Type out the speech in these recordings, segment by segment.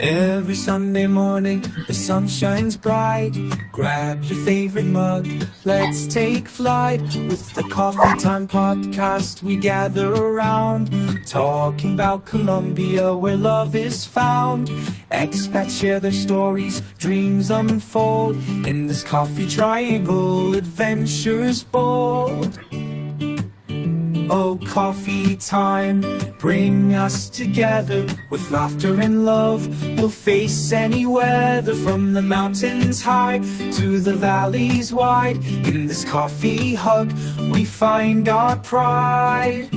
Every Sunday morning, the sun shines bright. Grab your favorite mug, let's take flight. With the Coffee Time podcast, we gather around, talking about Colombia, where love is found. Expats share their stories, dreams unfold. In this coffee triangle, adventures bold. Oh, coffee time, bring us together. With laughter and love, we'll face any weather. From the mountains high to the valleys wide, in this coffee hug, we find our pride.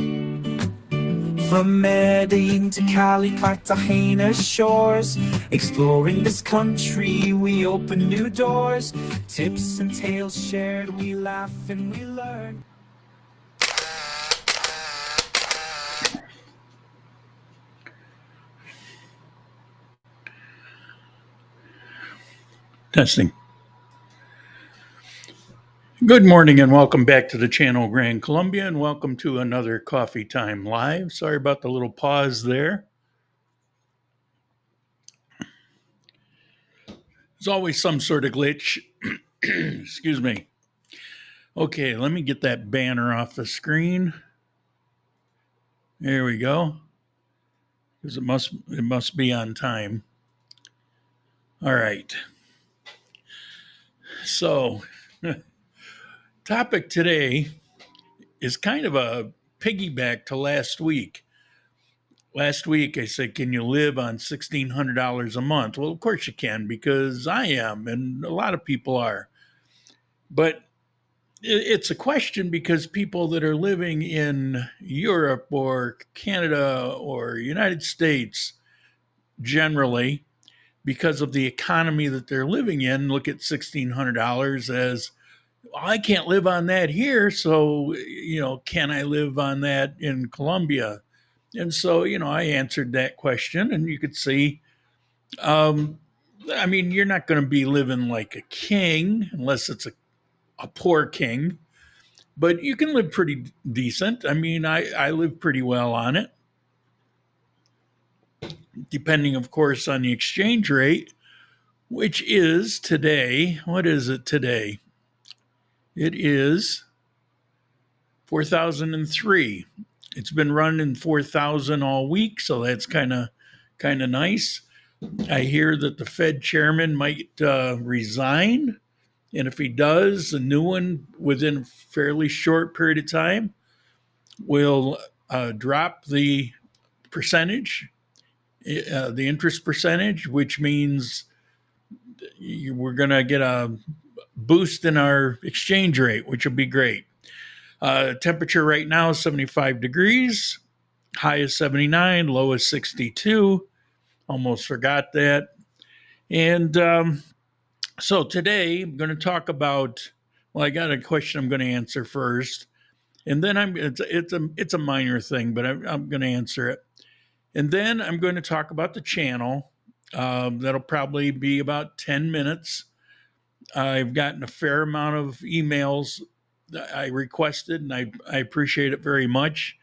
From Medellin to Cali, Cartagena shores, exploring this country, we open new doors. Tips and tales shared, we laugh and we learn. Testing. Good morning and welcome back to the channel Grand Colombia, and welcome to another Coffee Time Live. Sorry about the little pause there. There's always some sort of glitch. Excuse me. Okay, let me get that banner off the screen. There we go. Because it must be on time. All right. So, topic today is kind of a piggyback to last week. Last week, I said, can you live on $1,600 a month? Well, of course you can, because I am, and a lot of people are. But it's a question because people that are living in Europe or Canada or United States generally, because of the economy that they're living in, look at $1,600 as, well, I can't live on that here. So, can I live on that in Colombia? And so, I answered that question, and you could see, you're not going to be living like a king unless it's a poor king, but you can live pretty decent. I live pretty well on it, depending, of course, on the exchange rate, which is today. What is it today? It is 4,003. It's been running 4,000 all week, so that's kind of nice. I hear that the Fed chairman might resign, and if he does, a new one within a fairly short period of time will drop the percentage, the interest percentage, which means we're going to get a boost in our exchange rate, which will be great. Temperature right now is 75 degrees, high is 79, low is 62. Almost forgot that. And so today I'm going to talk about, well, I got a question I'm going to answer first. And then it's a minor thing, but I'm going to answer it. And then I'm going to talk about the channel. That'll probably be about 10 minutes. I've gotten a fair amount of emails that I requested, and I appreciate it very much.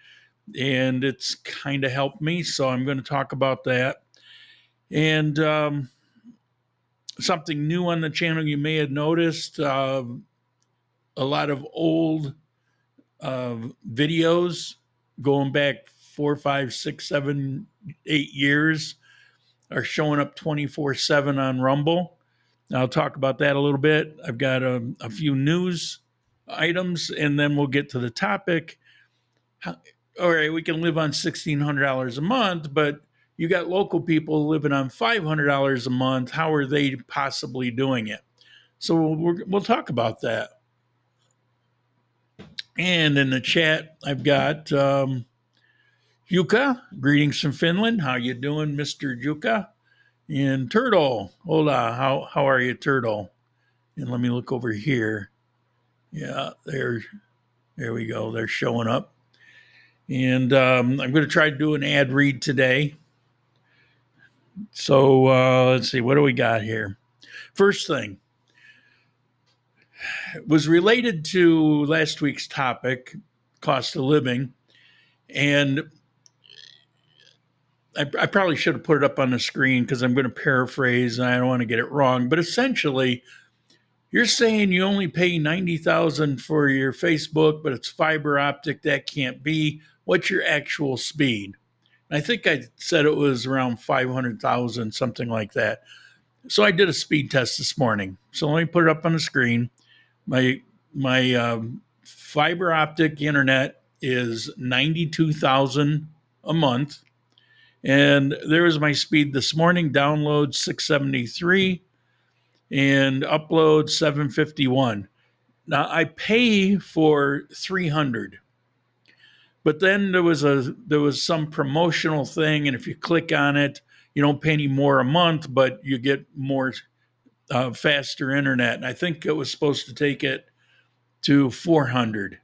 And it's kind of helped me. So I'm going to talk about that. And something new on the channel you may have noticed, a lot of old videos going back 4, 5, 6, 7, 8 years are showing up 24/7 on Rumble. I'll talk about that a little bit. I've got a few news items, and then we'll get to the topic. All right, we can live on $1,600 a month, but you got local people living on $500 a month. How are they possibly doing it? So we'll talk about that. And in the chat, I've got Jukka. Greetings from Finland. How you doing, Mr. Jukka? And Turtle. Hola. How are you, Turtle? And let me look over here. Yeah, there we go. They're showing up. And I'm going to try to do an ad read today. So let's see. What do we got here? First thing was related to last week's topic, cost of living. And I probably should have put it up on the screen because I'm going to paraphrase and I don't want to get it wrong. But essentially, you're saying you only pay 90,000 for your Facebook, but it's fiber optic. That can't be. What's your actual speed? I think I said it was around 500,000, something like that. So I did a speed test this morning. So let me put it up on the screen. My fiber optic internet is 92,000 a month. And there was my speed this morning. Download 673 and upload 751. Now I pay for 300. But then there was some promotional thing, and if you click on it, you don't pay any more a month, but you get more faster internet. And I think it was supposed to take it to 400.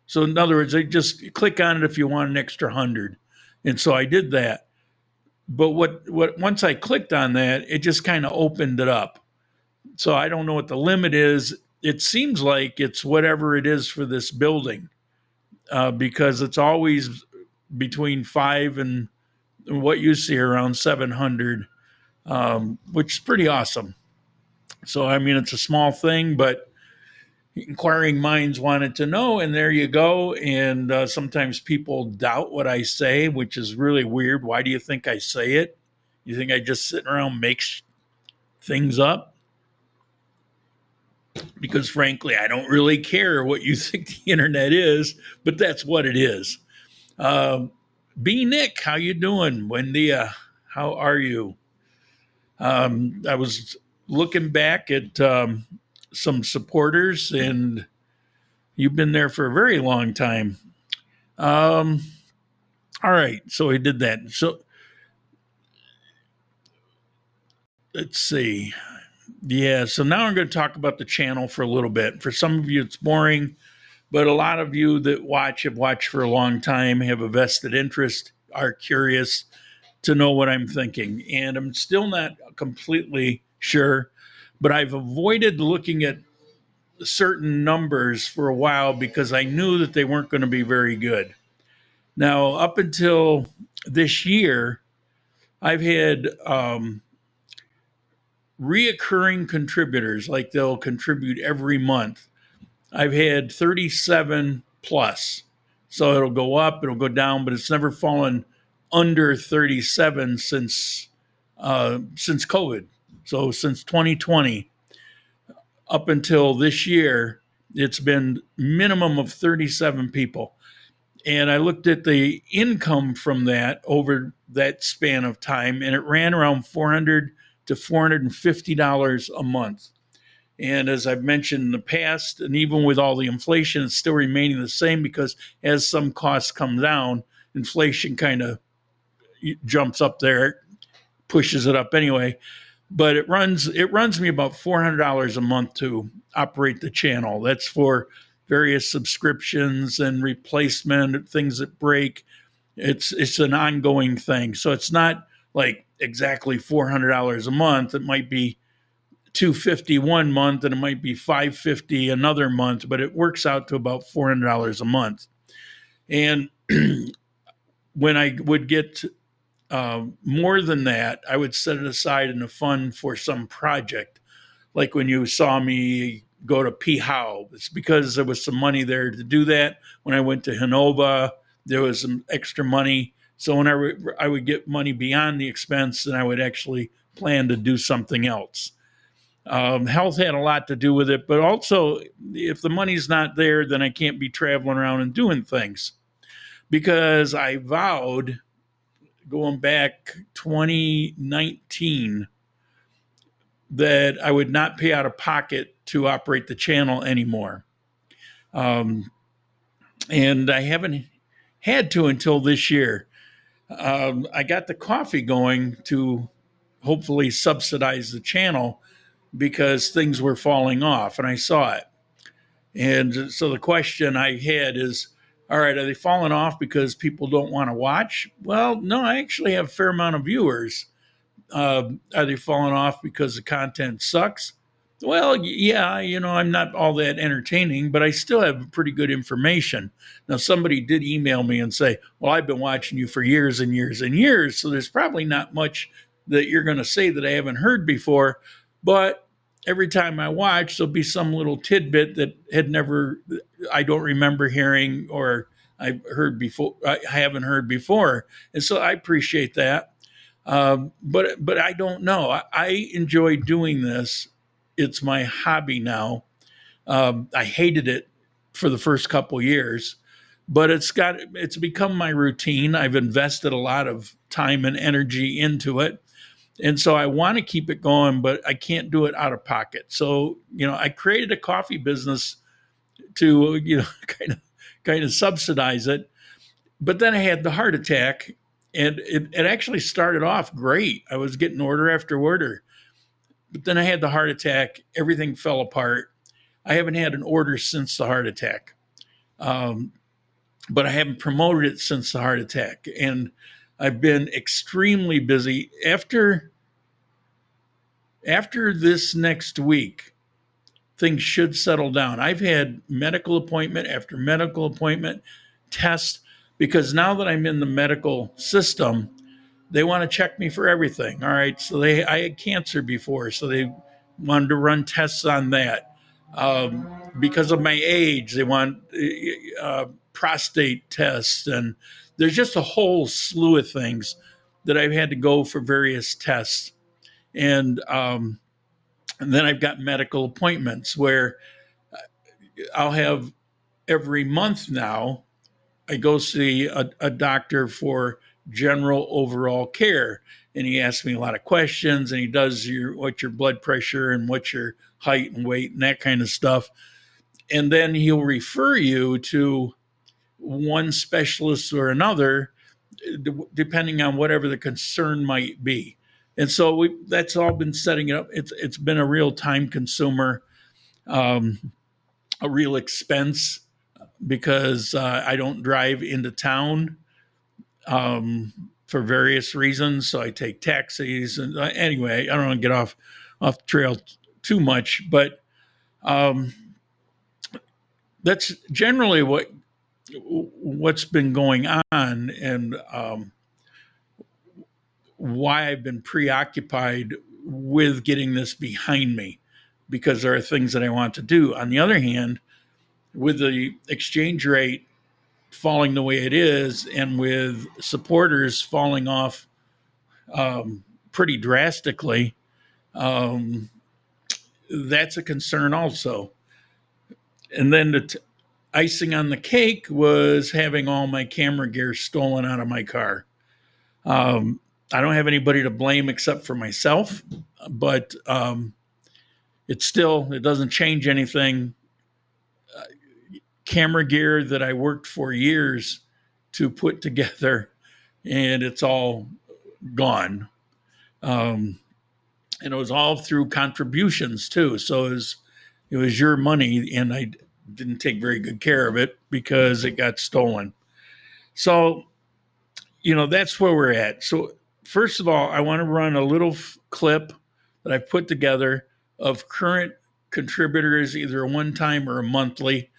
So in other words, they just click on it if you want an extra 100. And so I did that. But what once I clicked on that, it just kind of opened it up. So I don't know what the limit is. It seems like it's whatever it is for this building. Because it's always between 5 and what you see around 700, which is pretty awesome. So, I mean, it's a small thing, but inquiring minds wanted to know, and there you go. And sometimes people doubt what I say, which is really weird. Why do you think I say it? You think I just sit around make things up? Because frankly, I don't really care what you think the internet is, but that's what it is. B. Nick, how you doing? Wendia, how are you? I was looking back at some supporters, and you've been there for a very long time. All right, so we did that. So let's see. Yeah, so now I'm going to talk about the channel for a little bit. For some of you, it's boring, but a lot of you that watch have watched for a long time, have a vested interest, are curious to know what I'm thinking. And I'm still not completely sure, but I've avoided looking at certain numbers for a while because I knew that they weren't going to be very good. Now, up until this year, I've had reoccurring contributors, like they'll contribute every month. I've had 37 plus. So it'll go up, it'll go down, but it's never fallen under 37 since COVID. So since 2020 up until this year, it's been minimum of 37 people. And I looked at the income from that over that span of time, and it ran around $400 to $450 a month. And as I've mentioned in the past, and even with all the inflation, it's still remaining the same because as some costs come down, inflation kind of jumps up there, pushes it up anyway. But it runs me about $400 a month to operate the channel. That's for various subscriptions and replacement, things that break. It's an ongoing thing. So it's not like exactly $400 a month. It might be $250 one month and it might be $550 another month, but it works out to about $400 a month. And when I would get more than that, I would set it aside in a fund for some project. Like when you saw me go to P-How, it's because there was some money there to do that. When I went to Hanova, there was some extra money. So whenever I would get money beyond the expense, then I would actually plan to do something else. Health had a lot to do with it, but also if the money's not there, then I can't be traveling around and doing things. Because I vowed, going back 2019, that I would not pay out of pocket to operate the channel anymore. And I haven't had to until this year. I got the coffee going to hopefully subsidize the channel because things were falling off and I saw it. And so the question I had is, all right, are they falling off because people don't want to watch? Well, no, I actually have a fair amount of viewers. Are they falling off because the content sucks? Well, yeah, I'm not all that entertaining, but I still have pretty good information. Now, somebody did email me and say, well, I've been watching you for years and years and years, so there's probably not much that you're going to say that I haven't heard before. But every time I watch, there'll be some little tidbit that I don't remember hearing, or I haven't heard before. And so I appreciate that. But I don't know. I enjoy doing this. It's my hobby now. I hated it for the first couple years, but it's become my routine. I've invested a lot of time and energy into it. And so I want to keep it going, but I can't do it out of pocket. So, I created a coffee business to, kind of subsidize it. But then I had the heart attack, and it actually started off great. I was getting order after order. But then I had the heart attack. Everything fell apart. I haven't had an order since the heart attack. But I haven't promoted it since the heart attack. And I've been extremely busy. After this next week, things should settle down. I've had medical appointment after medical appointment, tests, because now that I'm in the medical system, they want to check me for everything. All right. So I had cancer before, so they wanted to run tests on that. Because of my age, they want prostate tests, and there's just a whole slew of things that I've had to go for various tests. And then I've got medical appointments where I'll have every month now, I go see a doctor for general overall care, and he asks me a lot of questions, and he does what's your blood pressure and what's your height and weight and that kind of stuff, and then he'll refer you to one specialist or another depending on whatever the concern might be. And so that's all been setting it up. It's been a real time consumer, a real expense, because I don't drive into town for various reasons. So I take taxis. And anyway, I don't want to get off the trail too much, but that's generally what's been going on, and why I've been preoccupied with getting this behind me, because there are things that I want to do. On the other hand, with the exchange rate falling the way it is, and with supporters falling off pretty drastically, that's a concern also. And then the icing on the cake was having all my camera gear stolen out of my car. I don't have anybody to blame except for myself, but it doesn't change anything. Camera gear that I worked for years to put together, and it's all gone. And it was all through contributions too. So it was your money, and I didn't take very good care of it because it got stolen. So, that's where we're at. So first of all, I want to run a little clip that I've put together of current contributors, either a one-time or a monthly,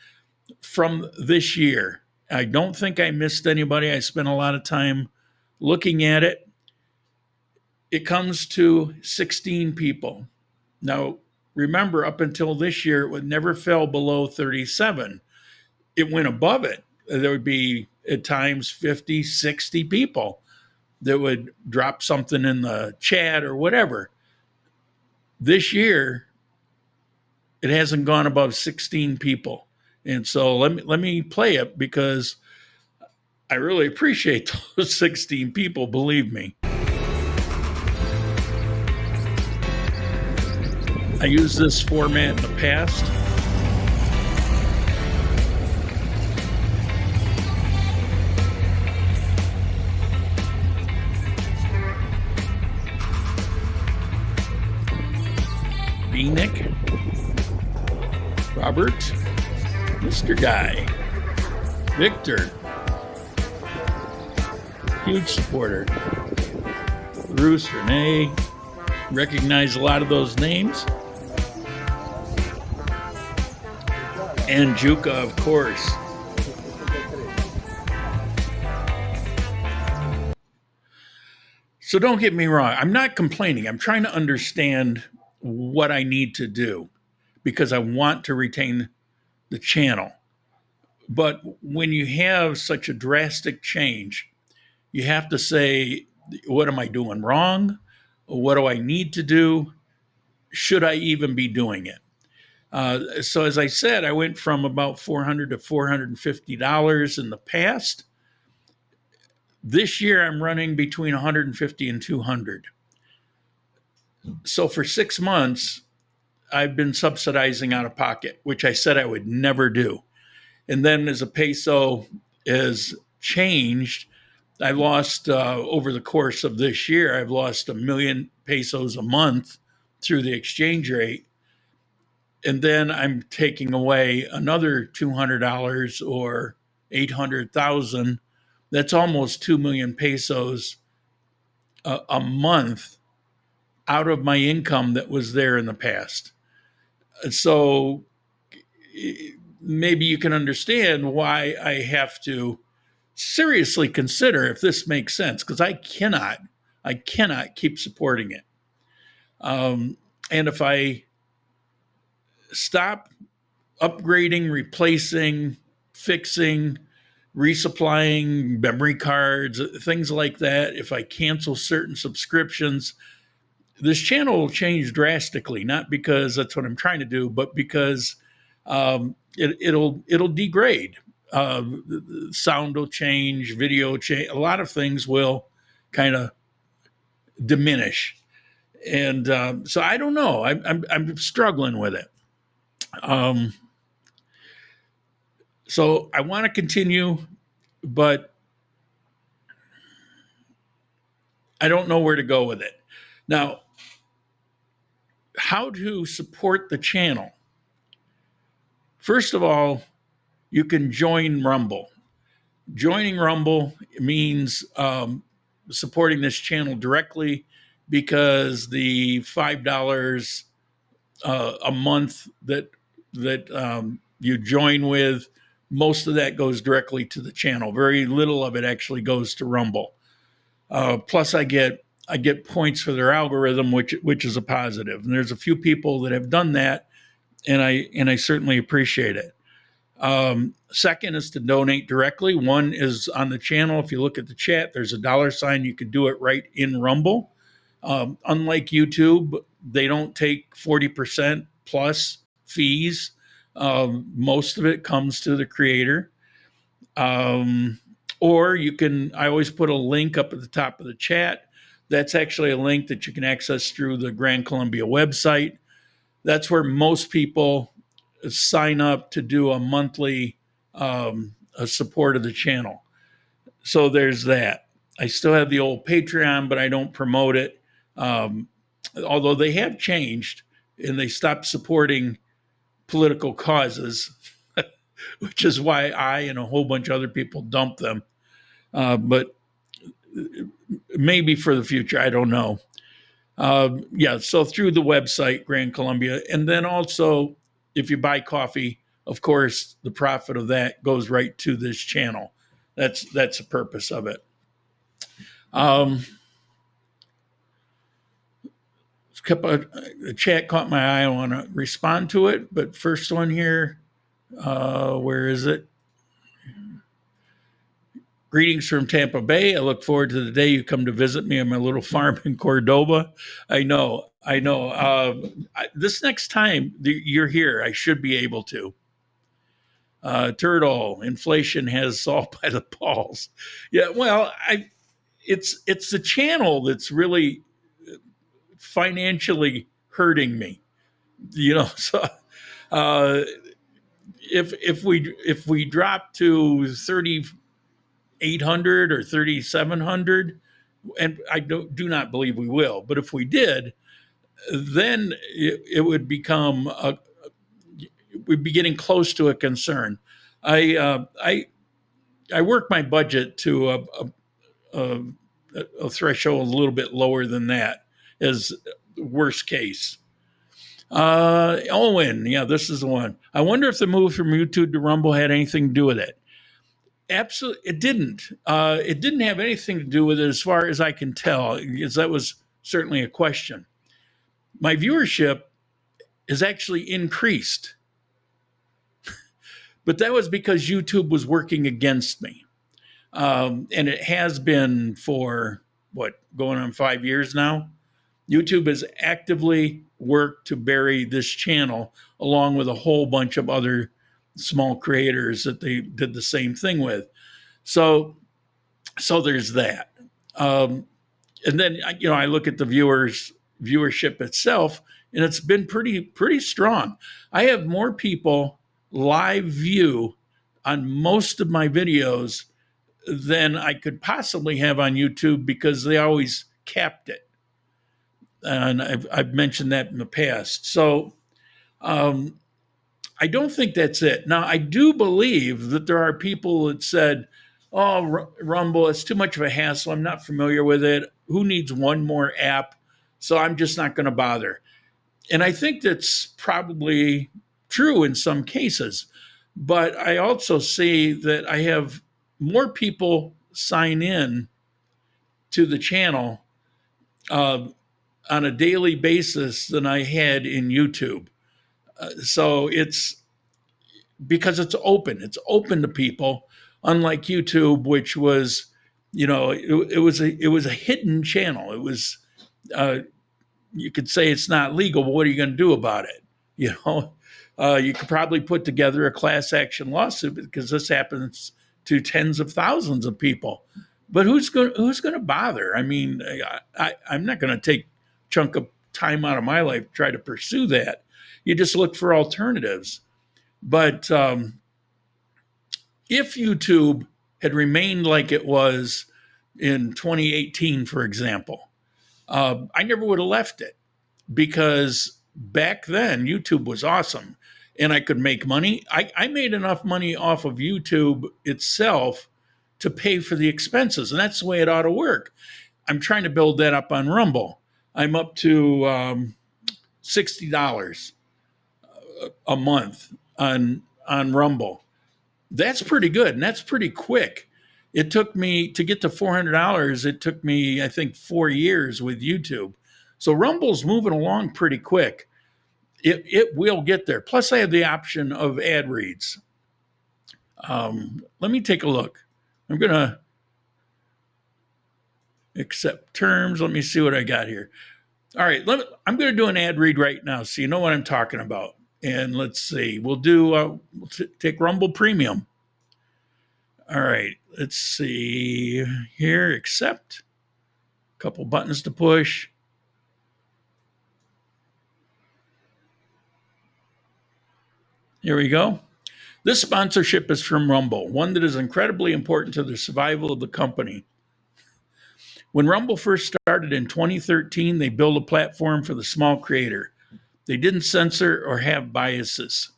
from this year. I don't think I missed anybody. I spent a lot of time looking at it. It comes to 16 people. Now, remember, up until this year, it never fell below 37. It went above it. There would be at times 50, 60 people that would drop something in the chat or whatever. This year, it hasn't gone above 16 people. And so let me play it, because I really appreciate those 16 people, believe me. I used this format in the past. B-Nick, Robert, Mr. Guy, Victor, huge supporter, Bruce, Renee, recognize a lot of those names. And Juca, of course. So don't get me wrong. I'm not complaining. I'm trying to understand what I need to do because I want to retain the channel. But when you have such a drastic change, you have to say, what am I doing wrong? What do I need to do? Should I even be doing it? So as I said, I went from about $400 to $450 in the past. This year, I'm running between 150 and 200. So for 6 months, I've been subsidizing out of pocket, which I said I would never do. And then as the peso has changed, I lost over the course of this year, I've lost 1,000,000 pesos a month through the exchange rate. And then I'm taking away another $200 or 800,000. That's almost 2,000,000 pesos a month out of my income that was there in the past. So maybe you can understand why I have to seriously consider if this makes sense, because I cannot keep supporting it. And if I stop upgrading, replacing, fixing, resupplying memory cards, things like that, if I cancel certain subscriptions, this channel will change drastically, not because that's what I'm trying to do, but because it'll degrade. Sound will change, video change, a lot of things will kind of diminish. And so I don't know. I'm struggling with it. So I want to continue, but I don't know where to go with it. Now, how to support the channel? First of all, you can join Rumble. Joining Rumble means supporting this channel directly, because the $5 a month that you join with, most of that goes directly to the channel. Very little of it actually goes to Rumble. Plus, I get points for their algorithm, which is a positive. And there's a few people that have done that, and I certainly appreciate it. Second is to donate directly. One is on the channel. If you look at the chat, there's a $sign. You can do it right in Rumble. Unlike YouTube, they don't take 40% plus fees. Most of it comes to the creator. Or you can, I always put a link up at the top of the chat. That's actually a link that you can access through the Gran Colombia website. That's where most people sign up to do a monthly a support of the channel. So there's that. I still have the old Patreon, but I don't promote it. Although they have changed and they stopped supporting political causes, which is why I and a whole bunch of other people dumped them. But maybe for the future, I don't know. So through the website, Gran Colombia. And then also, if you buy coffee, of course, the profit of that goes right to this channel. That's the purpose of it. The chat caught my eye. I want to respond to it. But first one here, where is it? Greetings from Tampa Bay. I look forward to the day you come to visit me on my little farm in Cordoba. I know. This next time you're here, I should be able to. Turtle, inflation has salt by the balls. Yeah, well, it's the channel that's really financially hurting me. So if we drop to 3,800 or 3,700, and I do not believe we will, but if we did, then it would become we'd be getting close to a concern. I work my budget to a threshold a little bit lower than that as worst case. Owen, yeah, this is the one. I wonder if the move from YouTube to Rumble had anything to do with it. Absolutely, it didn't. It didn't have anything to do with it as far as I can tell, because that was certainly a question. My viewership has actually increased, but that was because YouTube was working against me. And it has been for going on 5 years now. YouTube has actively worked to bury this channel along with a whole bunch of other small creators that they did the same thing with. So there's that. And then, I look at the viewership itself, and it's been pretty strong. I have more people live view on most of my videos than I could possibly have on YouTube because they always capped it. And I've mentioned that in the past. So I don't think that's it. Now, I do believe that there are people that said, oh, Rumble, it's too much of a hassle. I'm not familiar with it. Who needs one more app? So I'm just not going to bother. And I think that's probably true in some cases. But I also see that I have more people sign in to the channel on a daily basis than I had in YouTube. So it's because it's open. It's open to people, unlike YouTube, which was, it was a hidden channel. It was, you could say it's not legal, but what are you going to do about it? You could probably put together a class action lawsuit because this happens to tens of thousands of people. But who's going to bother? I mean, I'm not going to take a chunk of time out of my life to try to pursue that. You just look for alternatives. But if YouTube had remained like it was in 2018, for example, I never would have left it because back then YouTube was awesome and I could make money. I made enough money off of YouTube itself to pay for the expenses, and that's the way it ought to work. I'm trying to build that up on Rumble. I'm up to $60 a month on Rumble. That's pretty good, and that's pretty quick. It took me to get to $400. It took me, I think, 4 years with YouTube. So Rumble's moving along pretty quick. It will get there. Plus, I have the option of ad reads. Let me take a look. I'm going to accept terms. Let me see what I got here. All right, I'm going to do an ad read right now so you know what I'm talking about. And let's see. We'll take Rumble Premium. All right, let's see here. Accept. A couple buttons to push. Here we go. This sponsorship is from Rumble, one that is incredibly important to the survival of the company. When Rumble first started in 2013, they built a platform for the small creator. They didn't censor or have biases.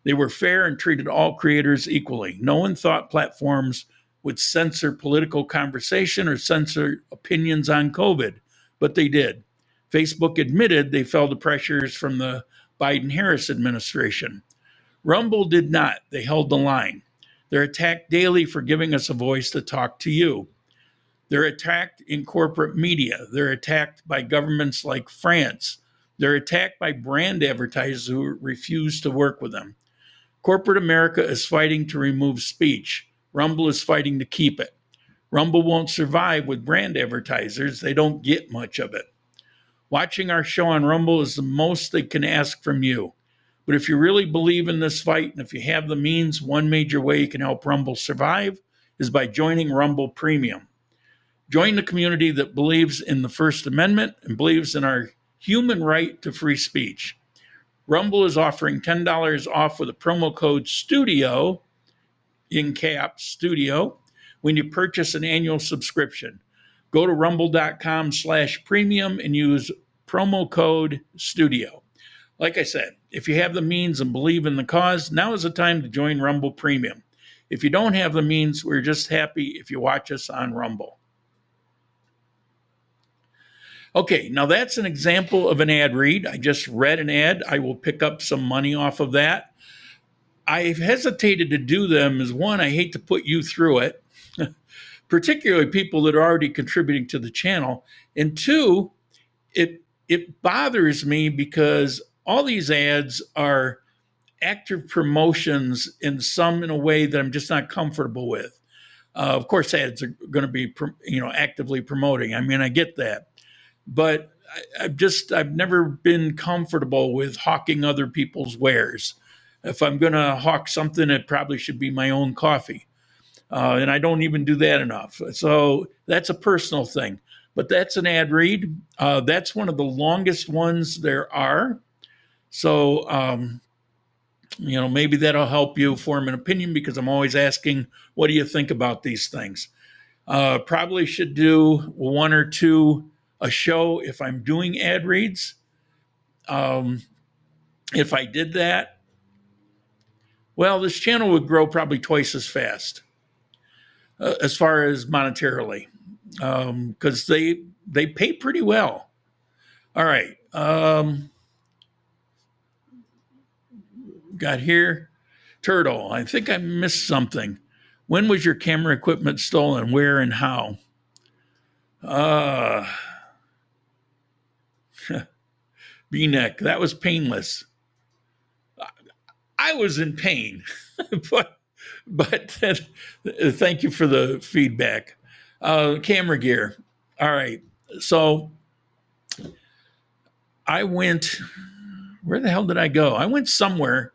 They were fair and treated all creators equally. No one thought platforms would censor political conversation or censor opinions on COVID, but they did. Facebook admitted they fell to pressures from the Biden-Harris administration. Rumble did not. They held the line. They're attacked daily for giving us a voice to talk to you. They're attacked in corporate media. They're attacked by governments like France. They're attacked by brand advertisers who refuse to work with them. Corporate America is fighting to remove speech. Rumble is fighting to keep it. Rumble won't survive with brand advertisers. They don't get much of it. Watching our show on Rumble is the most they can ask from you. But if you really believe in this fight, and if you have the means, one major way you can help Rumble survive is by joining Rumble Premium. Join the community that believes in the First Amendment and believes in our human right to free speech. Rumble is offering $10 off with a promo code STUDIO, in caps, STUDIO, when you purchase an annual subscription. Go to rumble.com/premium and use promo code STUDIO. Like I said, if you have the means and believe in the cause, now is the time to join Rumble Premium. If you don't have the means, we're just happy if you watch us on Rumble. Okay, now that's an example of an ad read. I just read an ad. I will pick up some money off of that. I've hesitated to do them as one, I hate to put you through it, particularly people that are already contributing to the channel. And two, it bothers me because all these ads are active promotions in a way that I'm just not comfortable with. Of course, ads are going to be, actively promoting. I mean, I get that, but I've never been comfortable with hawking other people's wares. If I'm going to hawk something, it probably should be my own coffee. And I don't even do that enough. So that's a personal thing. But that's an ad read. That's one of the longest ones there are. So, maybe that'll help you form an opinion, because I'm always asking, what do you think about these things? Probably should do one or two a show if I'm doing ad reads. If I did that, well, this channel would grow probably twice as fast as far as monetarily, because they pay pretty well. All right. Got here. Turtle, I think I missed something. When was your camera equipment stolen? Where and how? B-neck, that was painless. I was in pain, but thank you for the feedback. Camera gear. All right. So I went, where the hell did I go? I went somewhere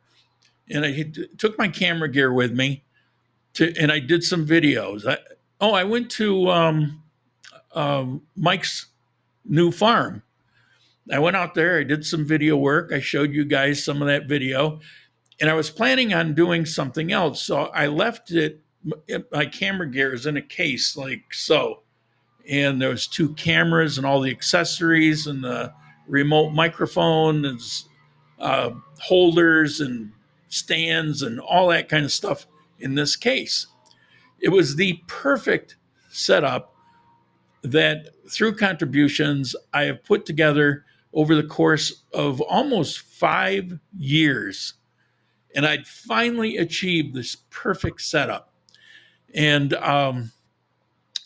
and I took my camera gear with me and I did some videos. I went to Mike's new farm. I went out there, I did some video work. I showed you guys some of that video, and I was planning on doing something else. So I left my camera gear is in a case like so. And there was 2 cameras and all the accessories and the remote microphone and holders and stands and all that kind of stuff in this case. It was the perfect setup that through contributions I have put together over the course of almost 5 years. And I'd finally achieved this perfect setup. And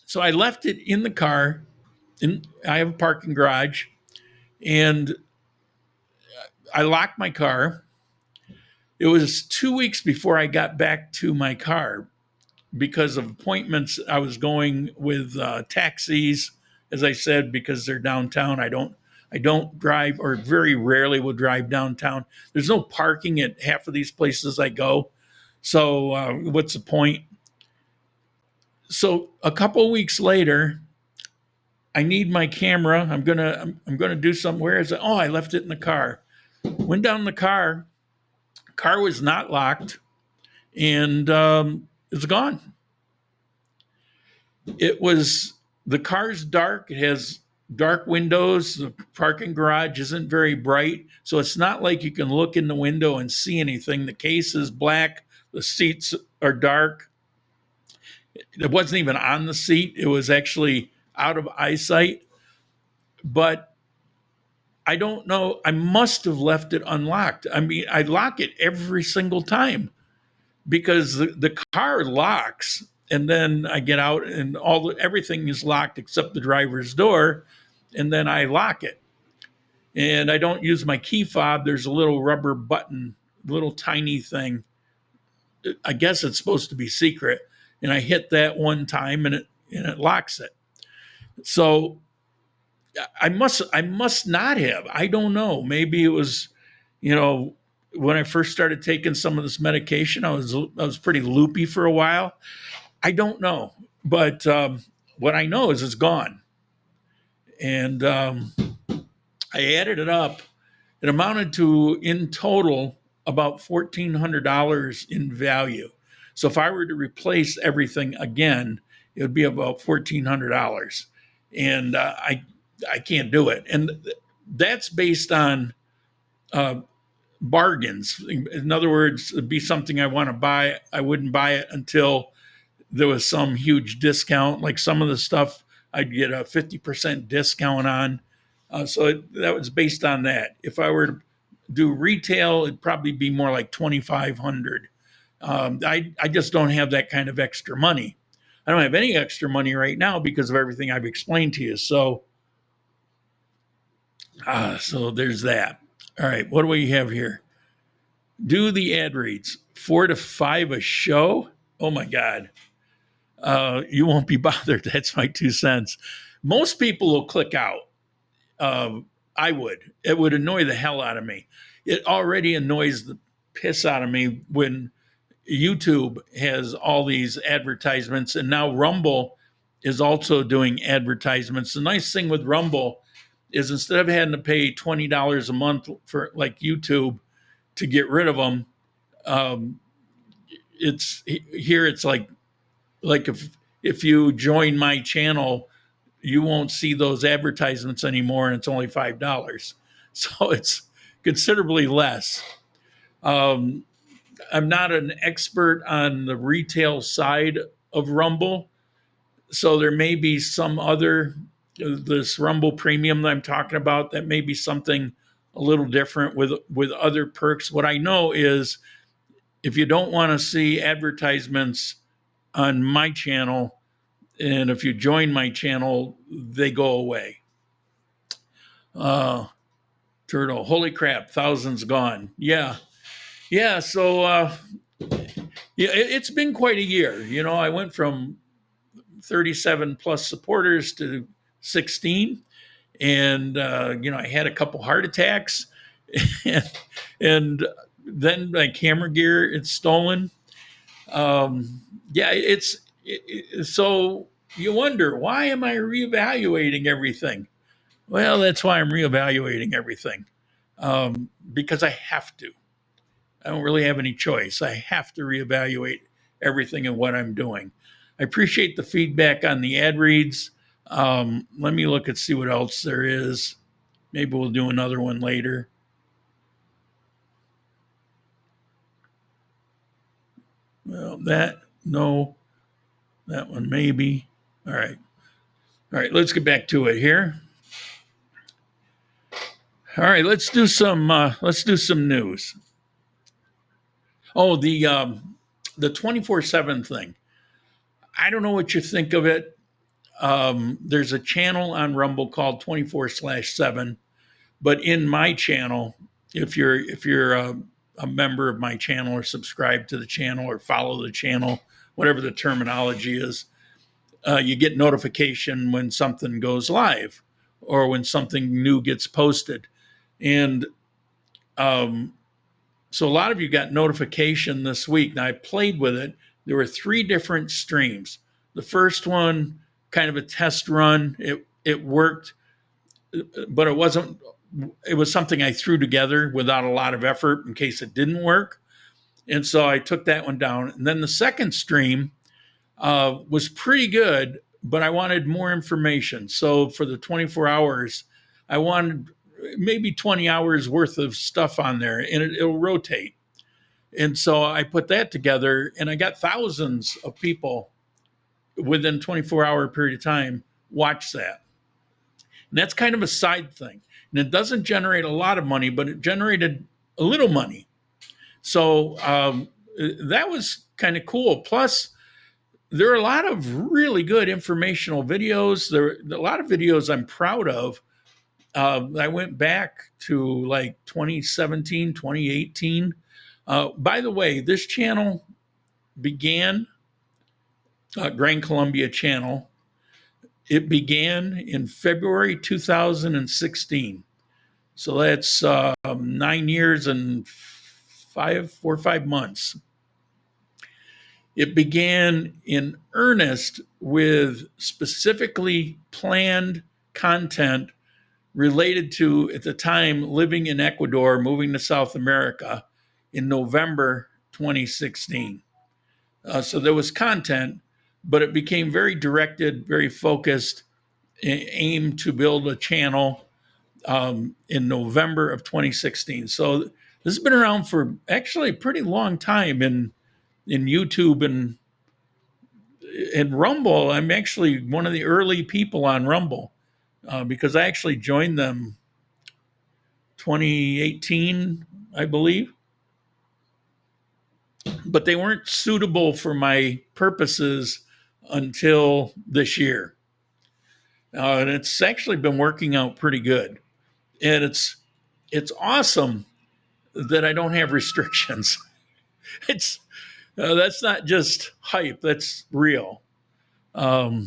so I left it in the car. I have a parking garage. And I locked my car. It was 2 weeks before I got back to my car because of appointments. I was going with taxis, as I said, because they're downtown. I don't drive, or very rarely will drive downtown. There's no parking at half of these places I go. So what's the point? So a couple of weeks later, I need my camera. I'm gonna do something. Where is it? Oh, I left it in the car. Went down in the car. Car was not locked, and it's gone. The car's dark. It has dark windows. The parking garage isn't very bright, so it's not like you can look in the window and see anything. The case is black. The seats are dark. It wasn't even on the seat. It was actually out of eyesight. But I don't know. I must have left it unlocked. I mean, I lock it every single time because the car locks, and then I get out and everything is locked except the driver's door, and then I lock it. And I don't use my key fob. There's a little rubber button, little tiny thing. I guess it's supposed to be secret. And I hit that one time and it locks it. So I must not have. I don't know. Maybe it was, when I first started taking some of this medication, I was pretty loopy for a while. I don't know. But what I know is it's gone. And I added it up. It amounted to, in total, about $1,400 in value. So if I were to replace everything again, it would be about $1,400. And I can't do it. And that's based on bargains. In other words, it'd be something I want to buy. I wouldn't buy it until there was some huge discount. Like some of the stuff I'd get a 50% discount on. That was based on that. If I were to do retail, it'd probably be more like 2,500. I just don't have that kind of extra money. I don't have any extra money right now because of everything I've explained to you. So there's that. All right, what do we have here? Do the ad reads 4 to 5 a show. Oh my God. You won't be bothered. That's my 2 cents. Most people will click out. I would. It would annoy the hell out of me. It already annoys the piss out of me when YouTube has all these advertisements, and now Rumble is also doing advertisements. The nice thing with Rumble is instead of having to pay $20 a month for like YouTube to get rid of them, it's like if you join my channel, you won't see those advertisements anymore, and it's only $5. So it's considerably less. I'm not an expert on the retail side of Rumble, so there may be some other, this Rumble Premium that I'm talking about, that may be something a little different with other perks. What I know is if you don't want to see advertisements on my channel, and if you join my channel, they go away. Turtle, holy crap, thousands gone. Yeah. So it's been quite a year. You know, I went from 37 plus supporters to 16, and I had a couple heart attacks, and then my camera gear it's stolen. So you wonder, why am I reevaluating everything? Well, that's why I'm reevaluating everything, because I have to. I don't really have any choice. I have to reevaluate everything and what I'm doing. I appreciate the feedback on the ad reads. Let me look and see what else there is. Maybe we'll do another one later. Well, that one maybe. All right, let's get back to it here. All right, let's do some news. Oh, the 24/7 thing. I don't know what you think of it. There's a channel on Rumble called 24/7, but in my channel, if you're a member of my channel or subscribe to the channel or follow the channel, whatever the terminology is, you get notification when something goes live or when something new gets posted. And so a lot of you got notification this week. Now I played with it. There were 3 different streams. The first one, kind of a test run. It worked, but it was something I threw together without a lot of effort in case it didn't work. And so I took that one down. And then the second stream was pretty good, but I wanted more information. So for the 24 hours, I wanted maybe 20 hours worth of stuff on there, and it'll rotate. And so I put that together, and I got thousands of people within 24-hour period of time watch that. And that's kind of a side thing. And it doesn't generate a lot of money, but it generated a little money. So that was kind of cool. Plus, there are a lot of really good informational videos. There are a lot of videos I'm proud of. I went back to like 2017, 2018. By the way, this channel began, Grand Colombia channel. It began in February 2016. So that's 9 years and 4 or 5 months. It began in earnest with specifically planned content related to, at the time, living in Ecuador, moving to South America in November 2016. So there was content, but it became very directed, very focused, aimed to build a channel in November of 2016. So this has been around for actually a pretty long time in YouTube and Rumble. I'm actually one of the early people on Rumble. because I actually joined them 2018, I believe, but they weren't suitable for my purposes until this year. And it's actually been working out pretty good. And it's awesome that I don't have restrictions. It's that's not just hype, that's real. I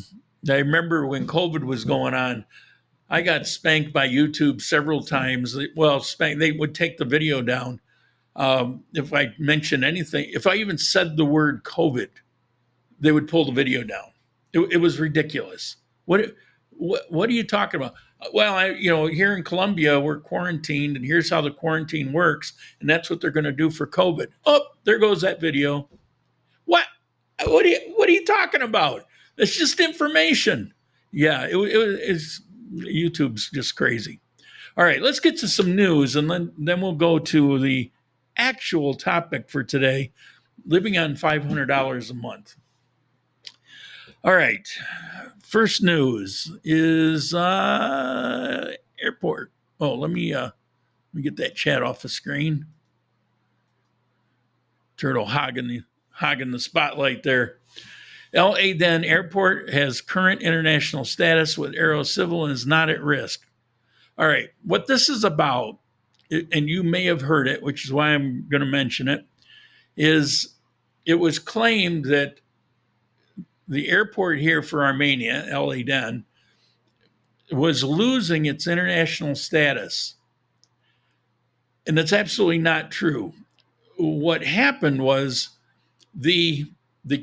remember when COVID was going on, I got spanked by YouTube several times. Well, they would take the video down if I mentioned anything. If I even said the word COVID, they would pull the video down. It was ridiculous. What are you talking about? Well, here in Colombia, we're quarantined, and here's how the quarantine works, and that's what they're going to do for COVID. Oh, there goes that video. What? What are you talking about? It's just information. Yeah, it's YouTube's just crazy. All right, let's get to some news, and then we'll go to the actual topic for today: living on $500 a month. All right, first news is airport. Oh, let me get that chat off the screen. Turtle hogging the spotlight there. L.A. Den Airport has current international status with AeroCivil and is not at risk. All right, what this is about, and you may have heard it, which is why I'm going to mention it, is it was claimed that the airport here for Armenia, L.A. Den, was losing its international status. And that's absolutely not true. What happened was the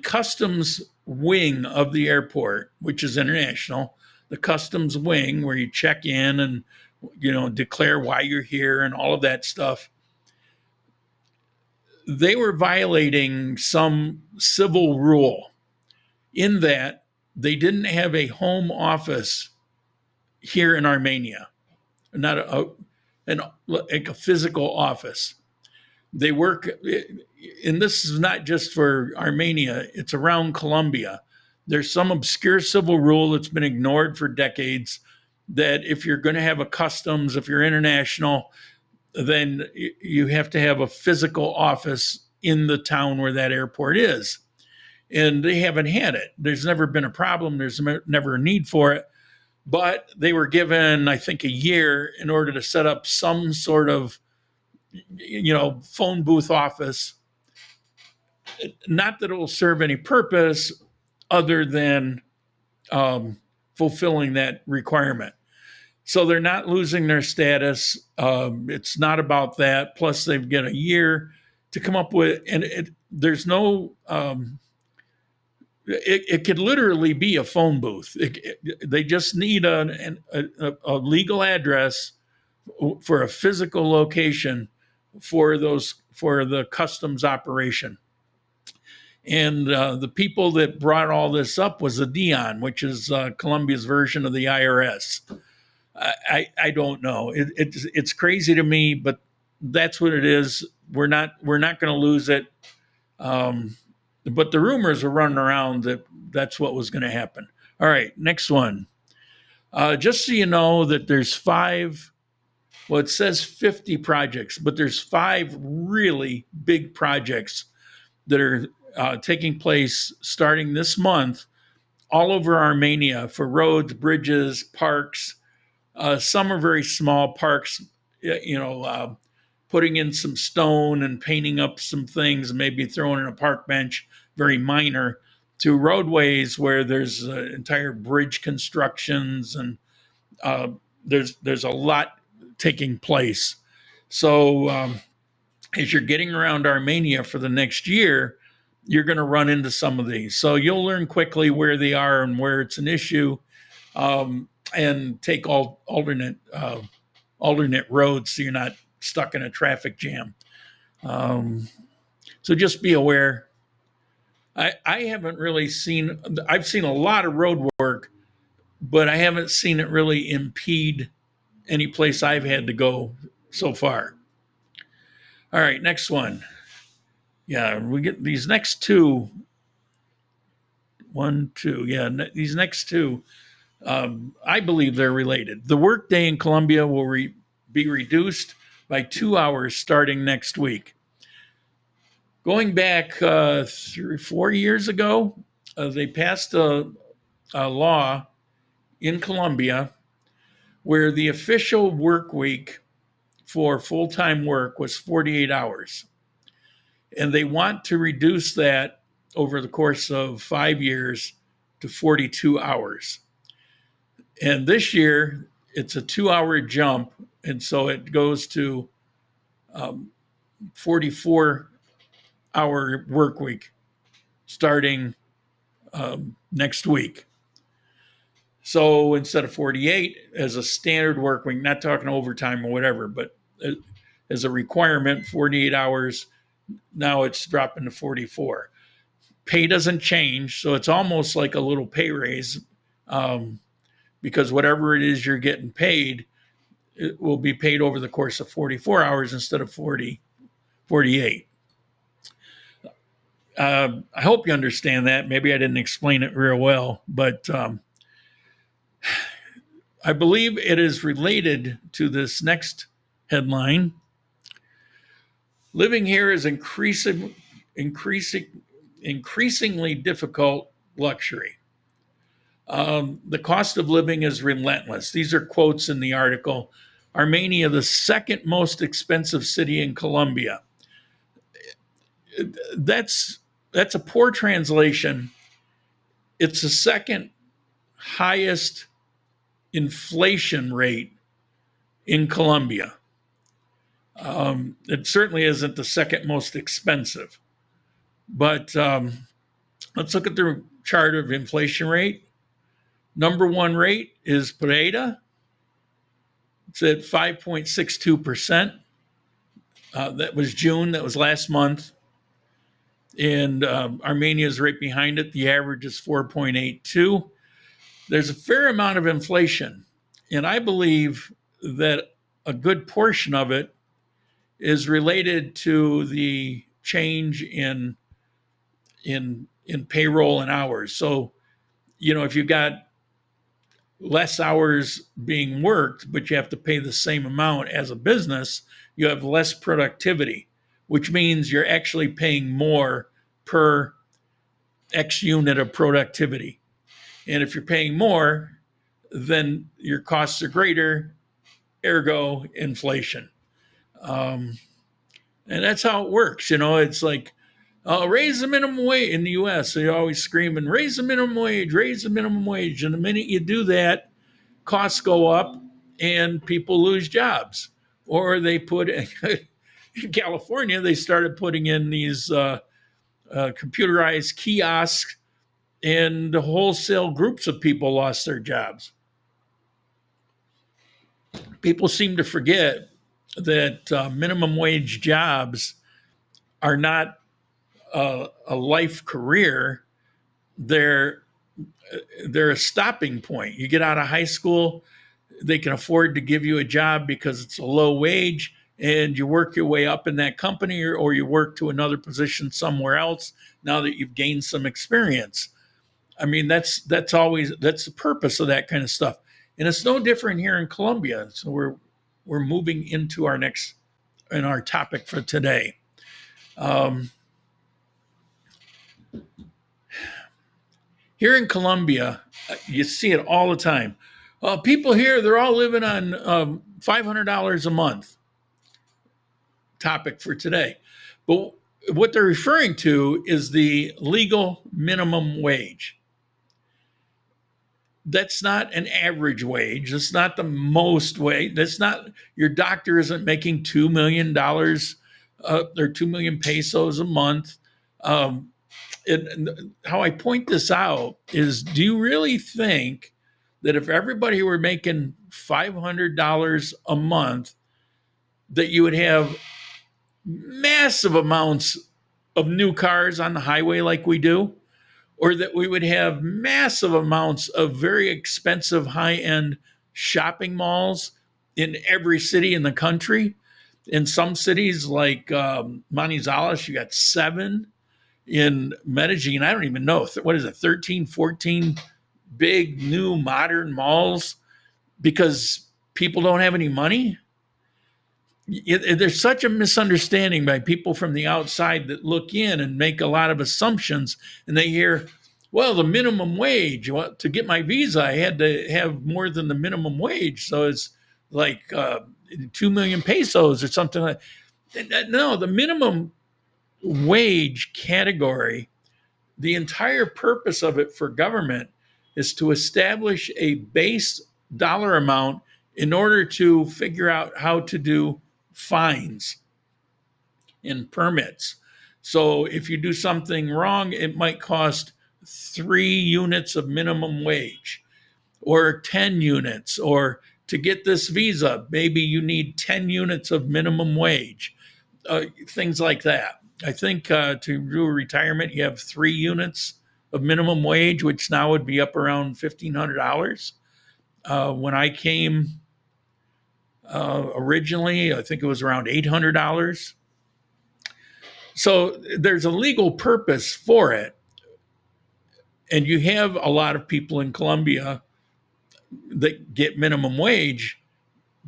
customs wing of the airport, which is international, the customs wing where you check in and declare why you're here and all of that stuff, they were violating some civil rule in that they didn't have a home office here in Armenia, not like a physical office. They work, and this is not just for Armenia, it's around Colombia. There's some obscure civil rule that's been ignored for decades that if you're going to have a customs, if you're international, then you have to have a physical office in the town where that airport is. And they haven't had it. There's never been a problem. There's never a need for it. But they were given, I think, a year in order to set up some sort of phone booth office. Not that it will serve any purpose other than fulfilling that requirement. So they're not losing their status. It's not about that. Plus, they've got a year to come up with, and there's no. It could literally be a phone booth. They just need a legal address for a physical location for the customs operation. And the people that brought all this up was the DION, which is Colombia's version of the IRS. I don't know. It's crazy to me, but that's what it is. We're not going to lose it. But the rumors were running around that that's what was going to happen. All right, next one. Just so you know that there's 5, well, it says 50 projects, but there's 5 really big projects that are taking place starting this month all over Armenia for roads, bridges, parks. Some are very small parks, putting in some stone and painting up some things, maybe throwing in a park bench, very minor, to roadways where there's entire bridge constructions and there's a lot taking place. So as you're getting around Armenia for the next year, you're going to run into some of these. So you'll learn quickly where they are and where it's an issue, and take alternate roads so you're not stuck in a traffic jam. So just be aware. I haven't really I've seen a lot of road work, but I haven't seen it really impede any place I've had to go so far. All right, next one. Yeah, we get these next two. 1, 2. Yeah, these next two I believe they're related. The workday in Colombia will be reduced by 2 hours starting next week. Going back 4 years ago, they passed a law in Colombia where the official work week for full-time work was 48 hours. And they want to reduce that over the course of 5 years to 42 hours. And this year, it's a 2-hour jump. And so it goes to 44-hour work week starting next week. So instead of 48 as a standard work week, not talking overtime or whatever, but as a requirement, 48 hours, now it's dropping to 44. Pay doesn't change, so it's almost like a little pay raise, because whatever it is you're getting paid, it will be paid over the course of 44 hours instead of 48. I hope you understand that. Maybe I didn't explain it real well, but I believe it is related to this next headline. Living here is increasingly difficult luxury. The cost of living is relentless. These are quotes in the article. Armenia, the second most expensive city in Colombia. That's a poor translation. It's the second highest inflation rate in Colombia. It certainly isn't the second most expensive. But let's look at the chart of inflation rate. Number one rate is Pereira. It's at 5.62%. That was June. That was last month. And Armenia is right behind it. The average is 4.82. There's a fair amount of inflation. And I believe that a good portion of it is related to the change in payroll and hours. So, if you've got less hours being worked, but you have to pay the same amount as a business, you have less productivity, which means you're actually paying more per X unit of productivity. And if you're paying more, then your costs are greater, ergo inflation. And that's how it works. It's like, raise the minimum wage in the US. They're always screaming, raise the minimum wage, raise the minimum wage. And the minute you do that, costs go up and people lose jobs. Or they put in California, they started putting in these computerized kiosks, and the wholesale groups of people lost their jobs. People seem to forget that minimum wage jobs are not a life career. They're a stopping point. You get out of high school, they can afford to give you a job because it's a low wage, and you work your way up in that company, or you work to another position somewhere else now that you've gained some experience. I mean, that's the purpose of that kind of stuff. And it's no different here in Colombia. So we're moving into our topic for today. Here in Colombia, you see it all the time. People here, they're all living on $500 a month. Topic for today. But what they're referring to is the legal minimum wage. That's not an average wage. That's not the most wage. That's not, your doctor isn't making $2 million or 2 million pesos a month. How I point this out is, do you really think that if everybody were making $500 a month, that you would have massive amounts of new cars on the highway like we do? Or that we would have massive amounts of very expensive high-end shopping malls in every city in the country? In some cities like Manizales, you got 7. In Medellin, I don't even know, what is it, 13, 14 big, new, modern malls because people don't have any money? There's such a misunderstanding by people from the outside that look in and make a lot of assumptions, and they hear, well, the minimum wage. Well, to get my visa, I had to have more than the minimum wage. So it's like 2 million pesos or something like that. No, the minimum wage category, the entire purpose of it for government is to establish a base dollar amount in order to figure out how to do fines and permits. So if you do something wrong, it might cost 3 units of minimum wage or 10 units, or to get this visa, maybe you need 10 units of minimum wage, things like that. I think to do a retirement, you have 3 units of minimum wage, which now would be up around $1,500. When I came originally, I think it was around $800. So there's a legal purpose for it. And you have a lot of people in Colombia that get minimum wage,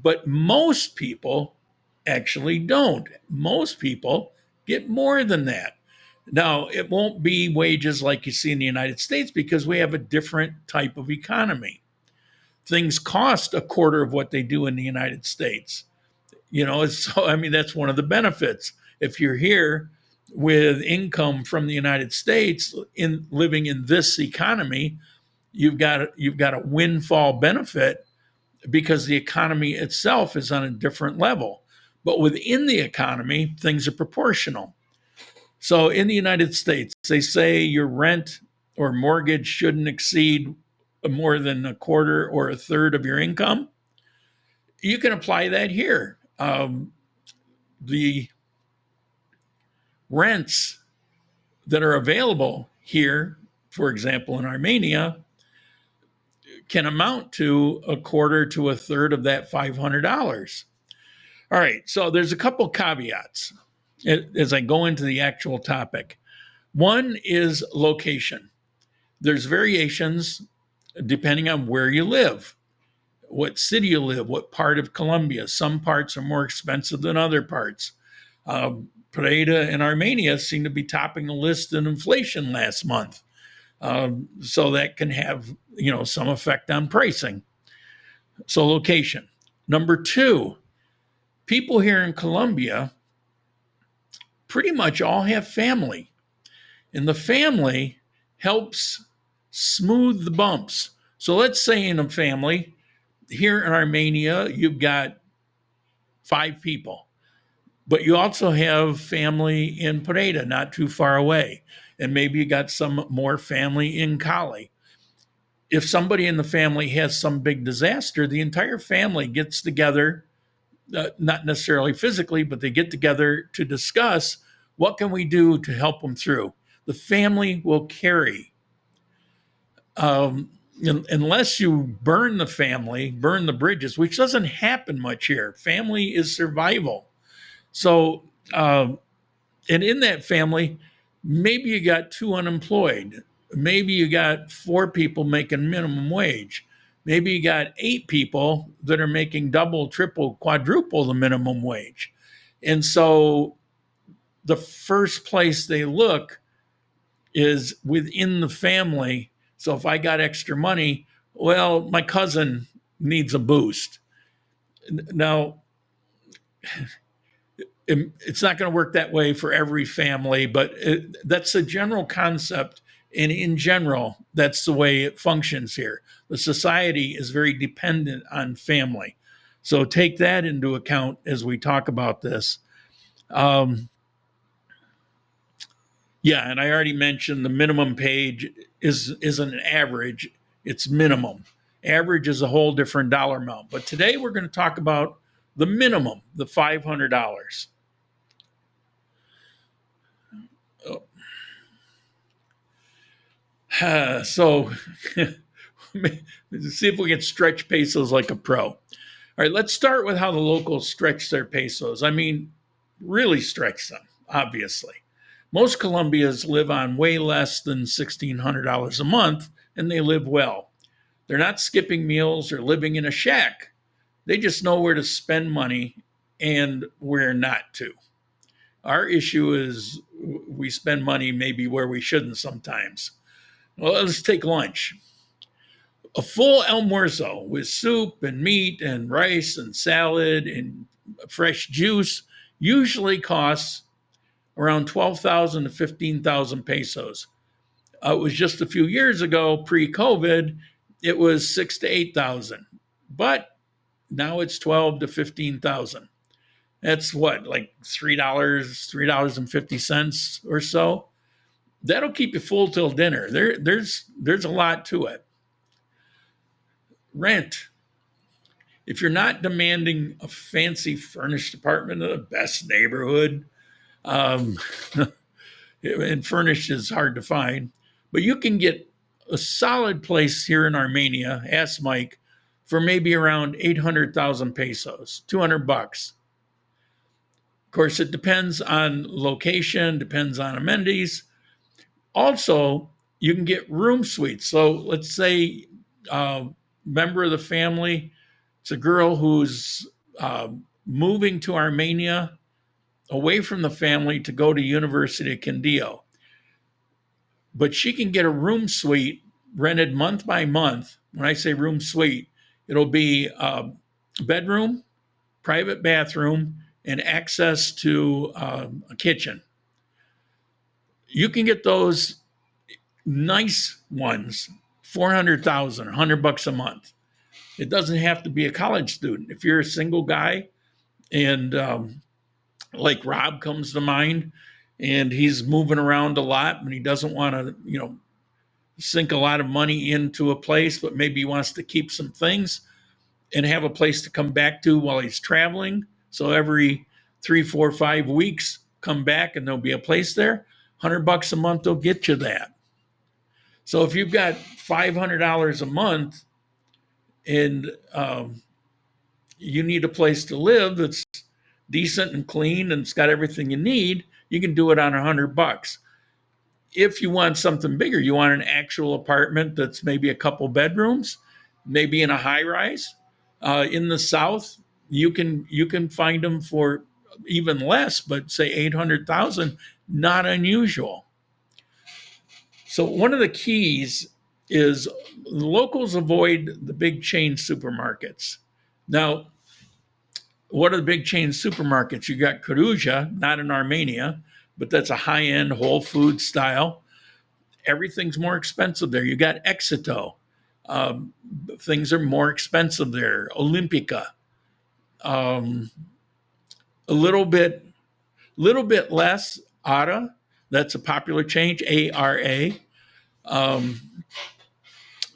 but most people actually don't. Most people get more than that. Now, it won't be wages like you see in the United States because we have a different type of economy. Things cost a quarter of what they do in the United States. So I mean, that's one of the benefits. If you're here with income from the United States in living in this economy, you've got a windfall benefit because the economy itself is on a different level. But within the economy, things are proportional. So in the United States, they say your rent or mortgage shouldn't exceed more than a quarter or a third of your income. You can apply that here. The rents that are available here, for example, in Armenia, can amount to a quarter to a third of that $500. All right, so there's a couple caveats as I go into the actual topic. One is location. There's variations depending on where you live, what city you live, what part of Colombia. Some parts are more expensive than other parts. Pereira and Armenia seem to be topping the list in inflation last month. So that can have, some effect on pricing. So location. Number 2, people here in Colombia pretty much all have family. And the family helps smooth the bumps. So let's say in a family, here in Armenia, you've got 5 people. But you also have family in Pereira, not too far away. And maybe you got some more family in Cali. If somebody in the family has some big disaster, the entire family gets together, not necessarily physically, but they get together to discuss what can we do to help them through. The family will carry. Unless you burn the family, burn the bridges, which doesn't happen much here. Family is survival. So, and in that family, maybe you got 2 unemployed. Maybe you got 4 people making minimum wage. Maybe you got 8 people that are making double, triple, quadruple the minimum wage. And so the first place they look is within the family. So if I got extra money, well, my cousin needs a boost. Now, it's not going to work that way for every family, but that's a general concept. And in general, that's the way it functions here. The society is very dependent on family. So take that into account as we talk about this. Yeah, and I already mentioned the minimum page isn't an average, it's minimum. Average is a whole different dollar amount. But today we're going to talk about the minimum, the $500. So see if we can stretch pesos like a pro. All right, let's start with how the locals stretch their pesos. I mean, really stretch them, obviously. Most Colombians live on way less than $1,600 a month, and they live well. They're not skipping meals or living in a shack. They just know where to spend money and where not to. Our issue is we spend money maybe where we shouldn't sometimes. Well, let's take lunch. A full almuerzo with soup and meat and rice and salad and fresh juice usually costs around 12,000 to 15,000 pesos. It was just a few years ago, pre-COVID, it was 6 to 8,000. But now it's 12 to 15,000. That's what, like $3, $3.50 or so. That'll keep you full till dinner. There's a lot to it. Rent. If you're not demanding a fancy furnished apartment in the best neighborhood, and furnished is hard to find, but you can get a solid place here in Armenia, ask Mike, for maybe around 800,000 pesos, $200. Of course, it depends on location, depends on amenities. Also, you can get room suites. So let's say a member of the family, it's a girl who's moving to Armenia away from the family to go to University of Quindio. But she can get a room suite rented month by month. When I say room suite, it'll be a bedroom, private bathroom, and access to a kitchen. You can get those nice ones, 400,000, $100 a month. It doesn't have to be a college student. If you're a single guy and like Rob comes to mind, and he's moving around a lot and he doesn't want to, sink a lot of money into a place, but maybe he wants to keep some things and have a place to come back to while he's traveling. So every 3, 4, 5 weeks, come back and there'll be a place there. $100 a month will get you that. So if you've got $500 a month and you need a place to live that's decent and clean and it's got everything you need, you can do it on $100. If you want something bigger, you want an actual apartment that's maybe a couple bedrooms, maybe in a high rise. In the South, you can find them for even less, but say 800,000, not unusual. So one of the keys is locals avoid the big chain supermarkets. Now, what are the big chain supermarkets? You got Karuja, not in Armenia, but that's a high-end Whole Foods style. Everything's more expensive there. You got Exito. Things are more expensive there. Olympica. A little bit less. Ara. That's a popular chain. ARA.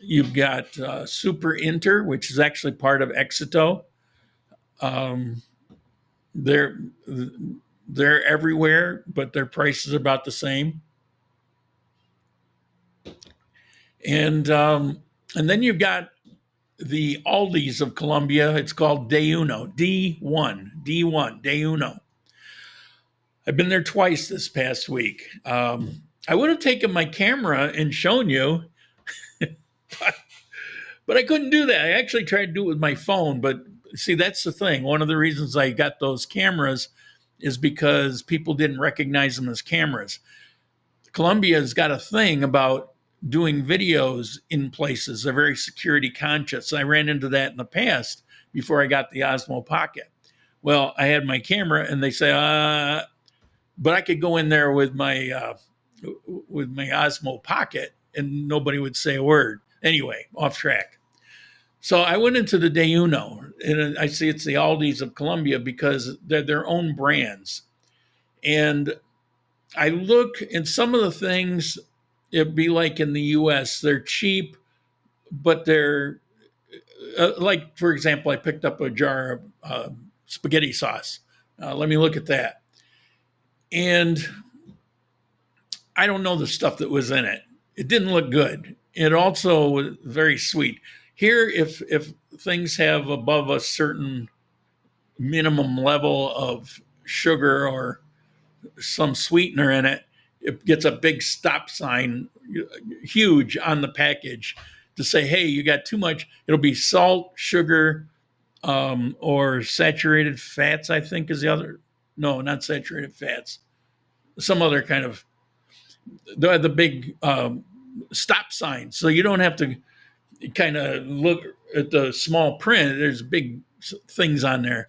You've got Super Inter, which is actually part of Exito. They're everywhere, but their price is about the same. And then you've got the Aldi's of Colombia. It's called D1, D1. I've been there twice this past week. I would have taken my camera and shown you, but I couldn't do that. I actually tried to do it with my phone, but see, that's the thing. One of the reasons I got those cameras is because people didn't recognize them as cameras. Colombia's got a thing about doing videos in places. They're very security conscious. I ran into that in the past before I got the Osmo Pocket. Well, I had my camera and they say, but I could go in there with my Osmo Pocket and nobody would say a word. Anyway, off track. So I went into the D1, and I see it's the Aldi's of Colombia because they're their own brands. And I look, and some of the things, it'd be like in the US, they're cheap, but they're, like, for example, I picked up a jar of spaghetti sauce. Let me look at that. And I don't know the stuff that was in it. It didn't look good. It also was very sweet. Here, if things have above a certain minimum level of sugar or some sweetener in it, it gets a big stop sign, huge on the package. to say, hey, you got too much. It'll be salt, sugar, or saturated fats, I think is the other. No, not saturated fats. Some other kind of, the big stop sign. So you don't have to kind of look at the small print. There's big things on there.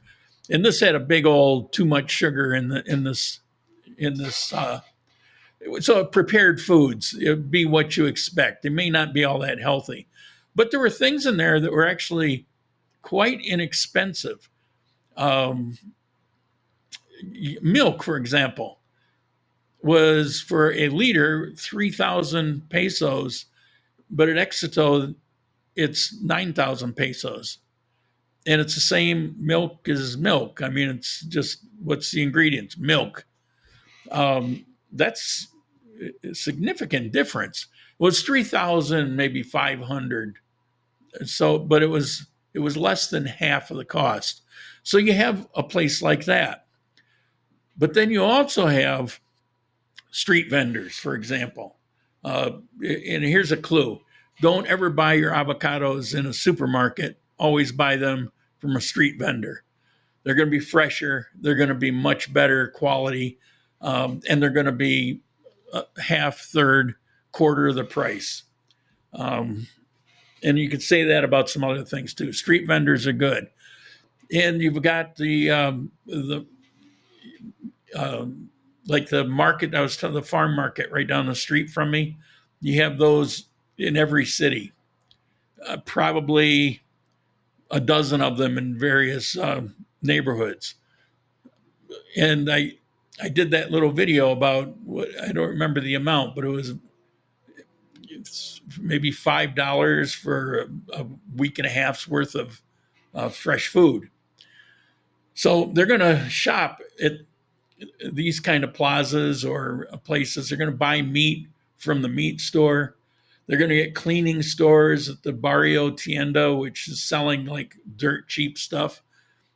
And this had a big old too much sugar in this so prepared foods, it would be what you expect. They may not be all that healthy, but there were things in there that were actually quite inexpensive. Milk, for example, was for a liter 3,000 pesos, but at Éxito it's 9,000 pesos. And it's the same milk as milk. I mean, it's just, what's the ingredients? Milk. That's a significant difference. It was 3,000, maybe 500. So, but it was less than half of the cost. So you have a place like that. But then you also have street vendors, for example. And here's a clue. Don't ever buy your avocados in a supermarket. Always buy them from a street vendor. They're going to be fresher. They're going to be much better quality. And they're going to be half, third, quarter of the price. And you could say that about some other things too. Street vendors are good. And you've got like the market, I was telling the farm market right down the street from me. You have those in every city, probably a dozen of them in various neighborhoods. And I did that little video about what, I don't remember the amount, but it's maybe $5 for a week and a half's worth of fresh food. So they're going to shop at these kind of plazas or places. They're going to buy meat from the meat store. They're going to get cleaning stores at the Barrio Tienda, which is selling like dirt cheap stuff.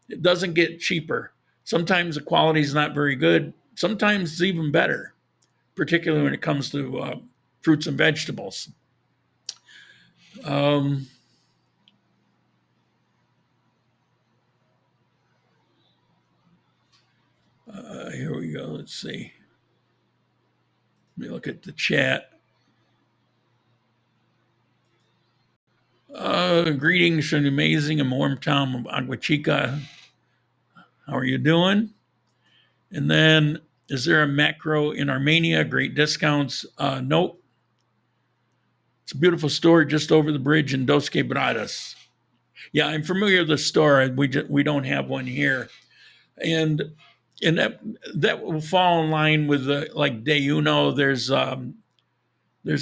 It doesn't get cheaper. Sometimes the quality is not very good. Sometimes it's even better, particularly when it comes to fruits and vegetables. Here we go. Let's see. Let me look at the chat. Greetings from the amazing and warm town of Agua Chica. How are you doing? And then, is there a macro in Armenia? Great discounts. Nope. It's a beautiful store just over the bridge in Dos Quebradas. Yeah, I'm familiar with the store. We don't have one here. And that will fall in line with like De Uno. There's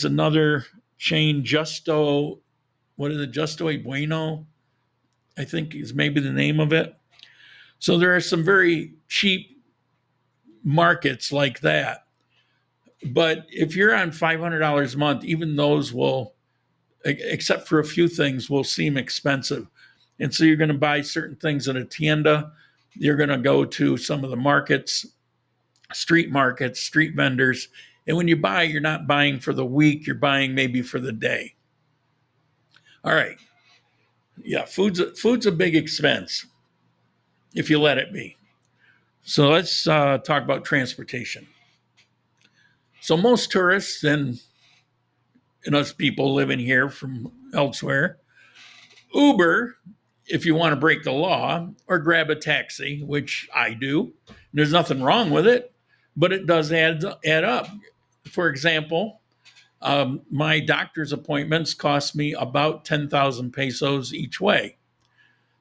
another chain, Justo. What is it? Justo y Bueno, I think is maybe the name of it. So there are some very cheap markets like that. But if you're on $500 a month, even those will, except for a few things, will seem expensive. And so you're going to buy certain things at a tienda. You're going to go to some of the markets, street vendors. And when you buy, you're not buying for the week. You're buying maybe for the day. All right. Yeah, food's a big expense if you let it be. So let's talk about transportation. So most tourists and us people living here from elsewhere, Uber, if you want to break the law, or grab a taxi, which I do. There's nothing wrong with it, but it does add up. For example, my doctor's appointments cost me about 10,000 pesos each way,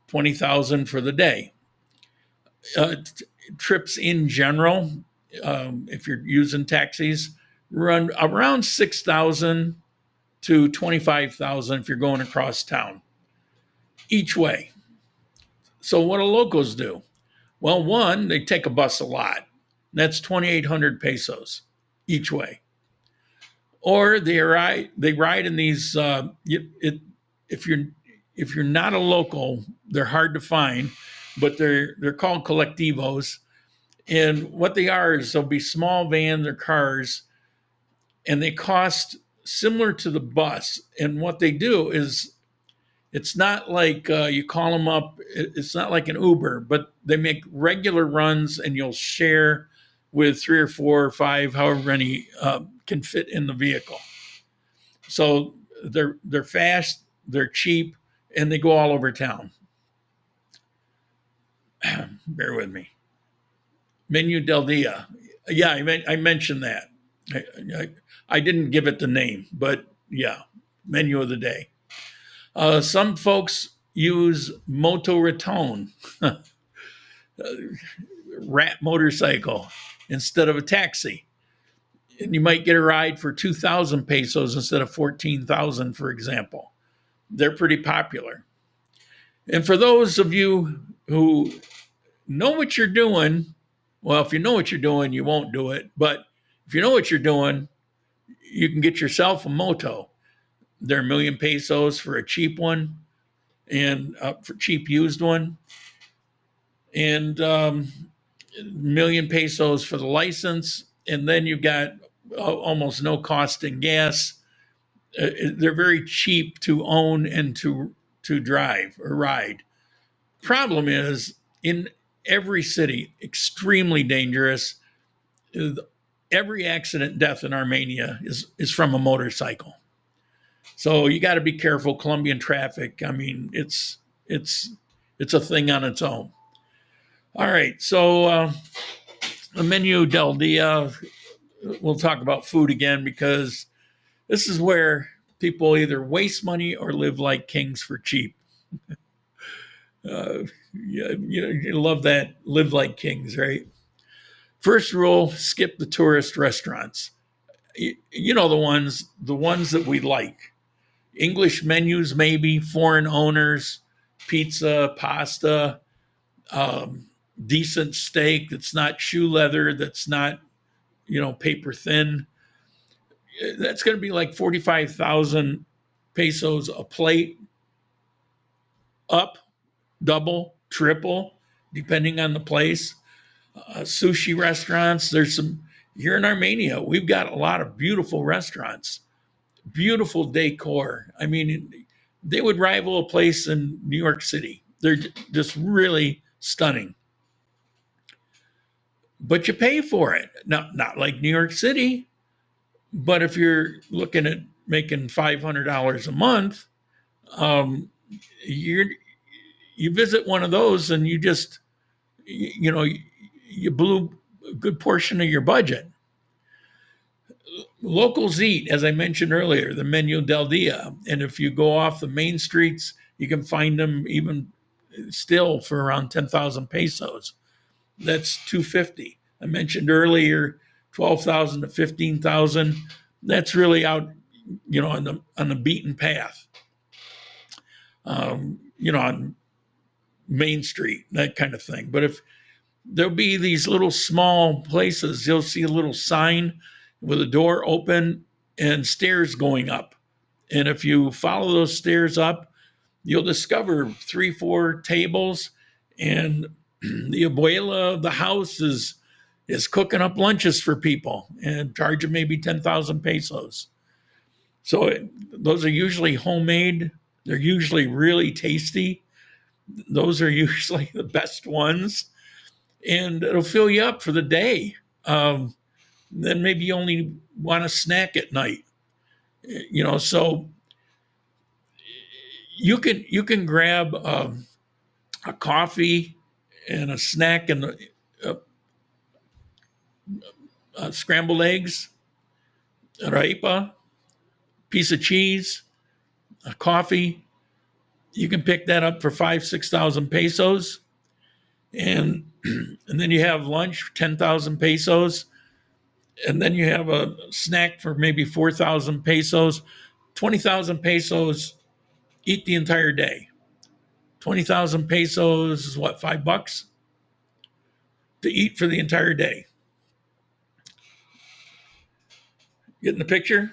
20,000 for the day. Trips in general, if you're using taxis, run around 6,000 to 25,000 if you're going across town each way. So what do locals do? Well, one, they take a bus a lot. That's 2,800 pesos each way. Or they ride in these. If you're not a local, they're hard to find, but they're called colectivos. And what they are is they'll be small vans or cars, and they cost similar to the bus. And what they do is, it's not like you call them up. It's not like an Uber, but they make regular runs, and you'll share with 3 or 4 or 5, however many can fit in the vehicle. So they're fast, they're cheap, and they go all over town. Bear with me. Menu del Dia. Yeah, I mentioned that. I didn't give it the name, but yeah, menu of the day. Some folks use motoraton, rat motorcycle, instead of a taxi. And you might get a ride for 2,000 pesos instead of 14,000, for example. They're pretty popular. And for those of you who know what you're doing, well, if you know what you're doing, you won't do it. But if you know what you're doing, you can get yourself a moto. They're 1 million pesos for a cheap one, and for cheap used one, and 1 million pesos for the license. And then you've got almost no cost in gas. They're very cheap to own and to drive or ride. Problem is, in every city, extremely dangerous. Every accident death in Armenia is from a motorcycle. So you got to be careful. Colombian traffic, I mean, it's a thing on its own. All right, so the menu del dia, we'll talk about food again, because this is where people either waste money or live like kings for cheap. You love that, live like kings, right? First rule, skip the tourist restaurants. You know, the ones that we like. English menus, maybe, foreign owners, pizza, pasta, decent steak that's not shoe leather, that's not, paper thin. That's going to be like 45,000 pesos a plate, up, double, triple, depending on the place. Sushi restaurants, there's some here in Armenia. We've got a lot of beautiful restaurants, beautiful decor. I mean, they would rival a place in New York City. They're just really stunning. But you pay for it. Not like New York City, but if you're looking at making $500 a month, you visit one of those and you just, you blew a good portion of your budget. Locals eat, as I mentioned earlier, the menu del dia. And if you go off the main streets, you can find them even still for around 10,000 pesos. That's 250. I mentioned earlier, 12,000 to 15,000. That's really out, on the beaten path. On Main Street, that kind of thing. But if there'll be these little small places, you'll see a little sign with a door open and stairs going up. And if you follow those stairs up, you'll discover 3-4 tables, and the abuela of the house is cooking up lunches for people and charge them maybe 10,000 pesos. So those are usually homemade. They're usually really tasty. Those are usually the best ones. And it'll fill you up for the day. Then maybe you only want a snack at night. So you can grab a coffee and a snack and scrambled eggs, a arepa, piece of cheese, a coffee. You can pick that up for 5,000-6,000 pesos, and then you have lunch for 10,000 pesos, and then you have a snack for maybe 4,000 pesos. 20,000 pesos, eat the entire day. 20,000 pesos is what, $5 to eat for the entire day. Getting the picture?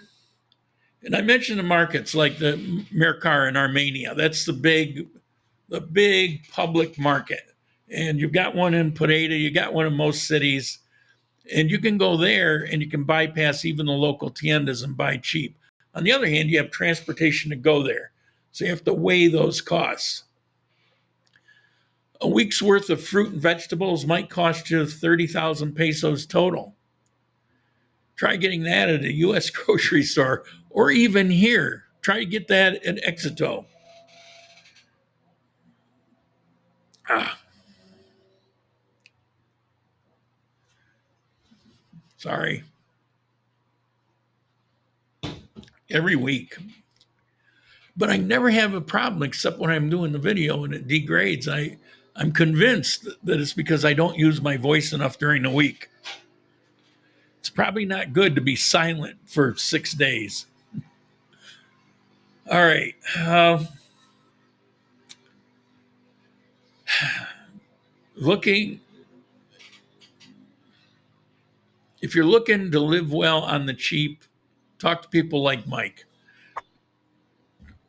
And I mentioned the markets like the Mercar in Armenia. That's the big public market. And you've got one in Pareda, you got one in most cities. And you can go there and you can bypass even the local tiendas and buy cheap. On the other hand, you have transportation to go there. So you have to weigh those costs. A week's worth of fruit and vegetables might cost you 30,000 pesos total. Try getting that at a US grocery store, or even here. Try to get that at Exito. Sorry. Every week. But I never have a problem except when I'm doing the video and it degrades. I'm convinced that it's because I don't use my voice enough during the week. It's probably not good to be silent for 6 days. All right. If you're looking to live well on the cheap, talk to people like Mike.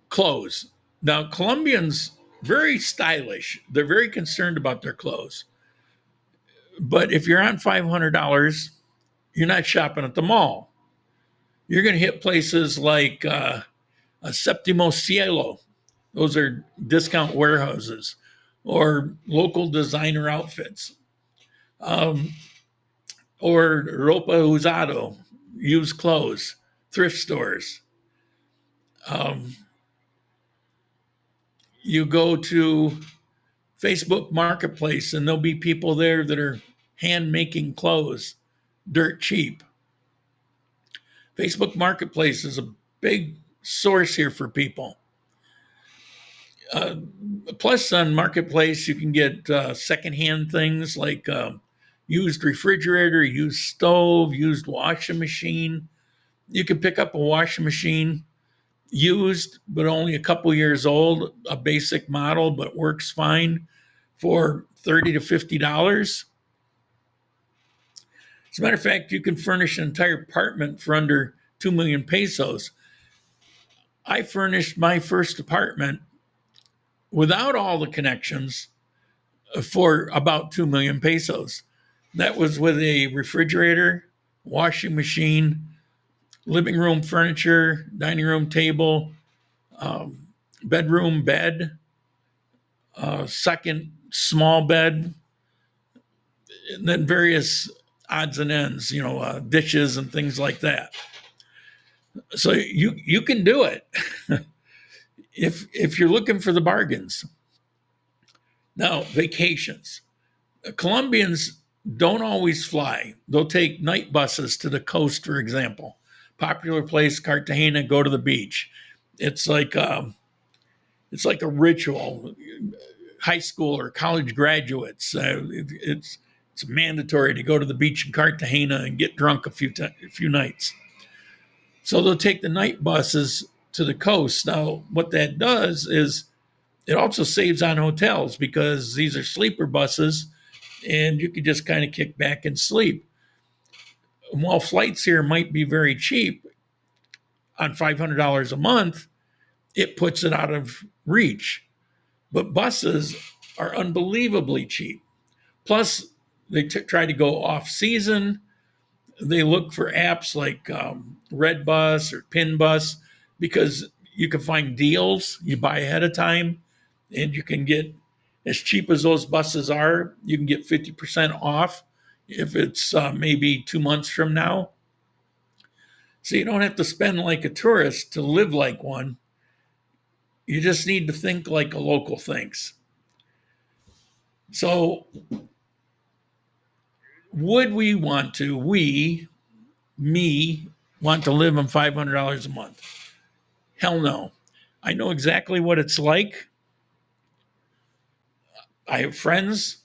Clothes. Now, Colombians, very stylish. They're very concerned about their clothes. But if you're on $500, you're not shopping at the mall. You're going to hit places like a Septimo Cielo. Those are discount warehouses or local designer outfits. Or ropa usado, used clothes, thrift stores. You go to Facebook Marketplace and there'll be people there that are hand making clothes, dirt cheap. Facebook Marketplace is a big source here for people. Plus, on Marketplace, you can get secondhand things like used refrigerator, used stove, used washing machine. You can pick up a washing machine used, but only a couple years old, a basic model, but works fine for $30 to $50. As a matter of fact, you can furnish an entire apartment for under 2 million pesos. I furnished my first apartment without all the connections for about 2 million pesos. That was with a refrigerator, washing machine, living room furniture, dining room table, bedroom bed, second small bed, and then various odds and ends, dishes and things like that. So you can do it if you're looking for the bargains. Now, vacations. Colombians don't always fly. They'll take night buses to the coast, for example. Popular place, Cartagena, go to the beach. It's like a ritual. High school or college graduates, it's mandatory to go to the beach in Cartagena and get drunk a few nights. So they'll take the night buses to the coast. Now, what that does is it also saves on hotels because these are sleeper buses and you can just kind of kick back and sleep. And while flights here might be very cheap, on $500 a month, it puts it out of reach. But buses are unbelievably cheap. Plus, they try to go off season. They look for apps like Red Bus or Pin Bus because you can find deals. You buy ahead of time and you can get, as cheap as those buses are, you can get 50% off if it's maybe 2 months from now. So you don't have to spend like a tourist to live like one. You just need to think like a local thinks. So would we want to, me, want to live on $500 a month? Hell no. I know exactly what it's like. I have friends.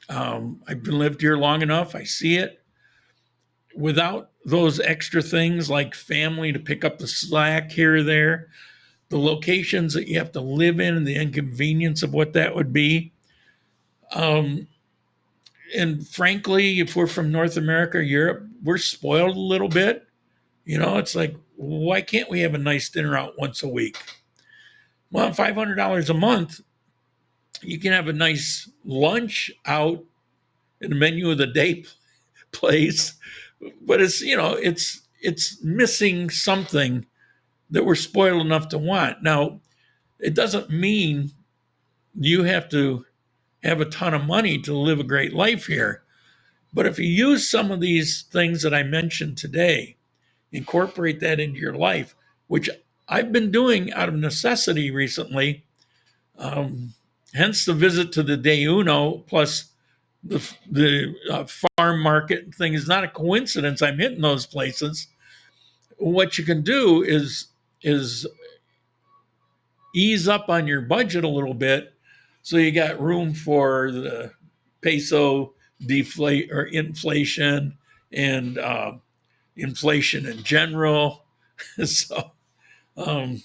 I've lived here long enough. I see it. Without those extra things like family to pick up the slack here or there, the locations that you have to live in and the inconvenience of what that would be. And frankly, if we're from North America or Europe, we're spoiled a little bit. It's like, why can't we have a nice dinner out once a week? Well, $500 a month, you can have a nice lunch out in a menu of the day place, but it's missing something that we're spoiled enough to want. Now, it doesn't mean you have to have a ton of money to live a great life here. But if you use some of these things that I mentioned today, incorporate that into your life, which I've been doing out of necessity recently, hence the visit to the Day Uno, plus the farm market thing is not a coincidence. I'm hitting those places. What you can do is ease up on your budget a little bit, so you got room for the peso deflate or inflation and inflation in general. so, um,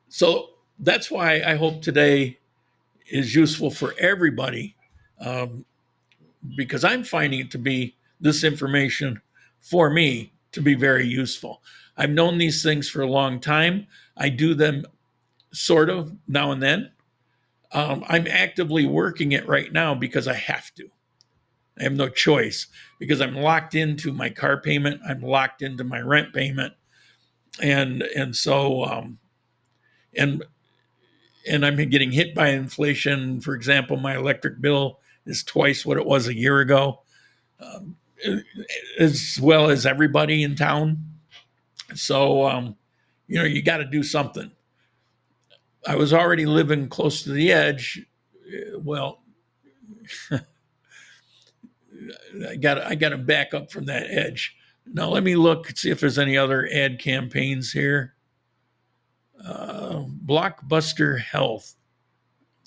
so that's why I hope today is useful for everybody, because I'm finding it to be this information for me to be very useful. I've known these things for a long time. I do them sort of now and then. I'm actively working it right now because I have to. I have no choice because I'm locked into my car payment. I'm locked into my rent payment, and I'm getting hit by inflation. For example, my electric bill is twice what it was a year ago, as well as everybody in town. So, you got to do something. I was already living close to the edge. Well, I got to back up from that edge. Now let me look, see if there's any other ad campaigns here. Blockbuster Health.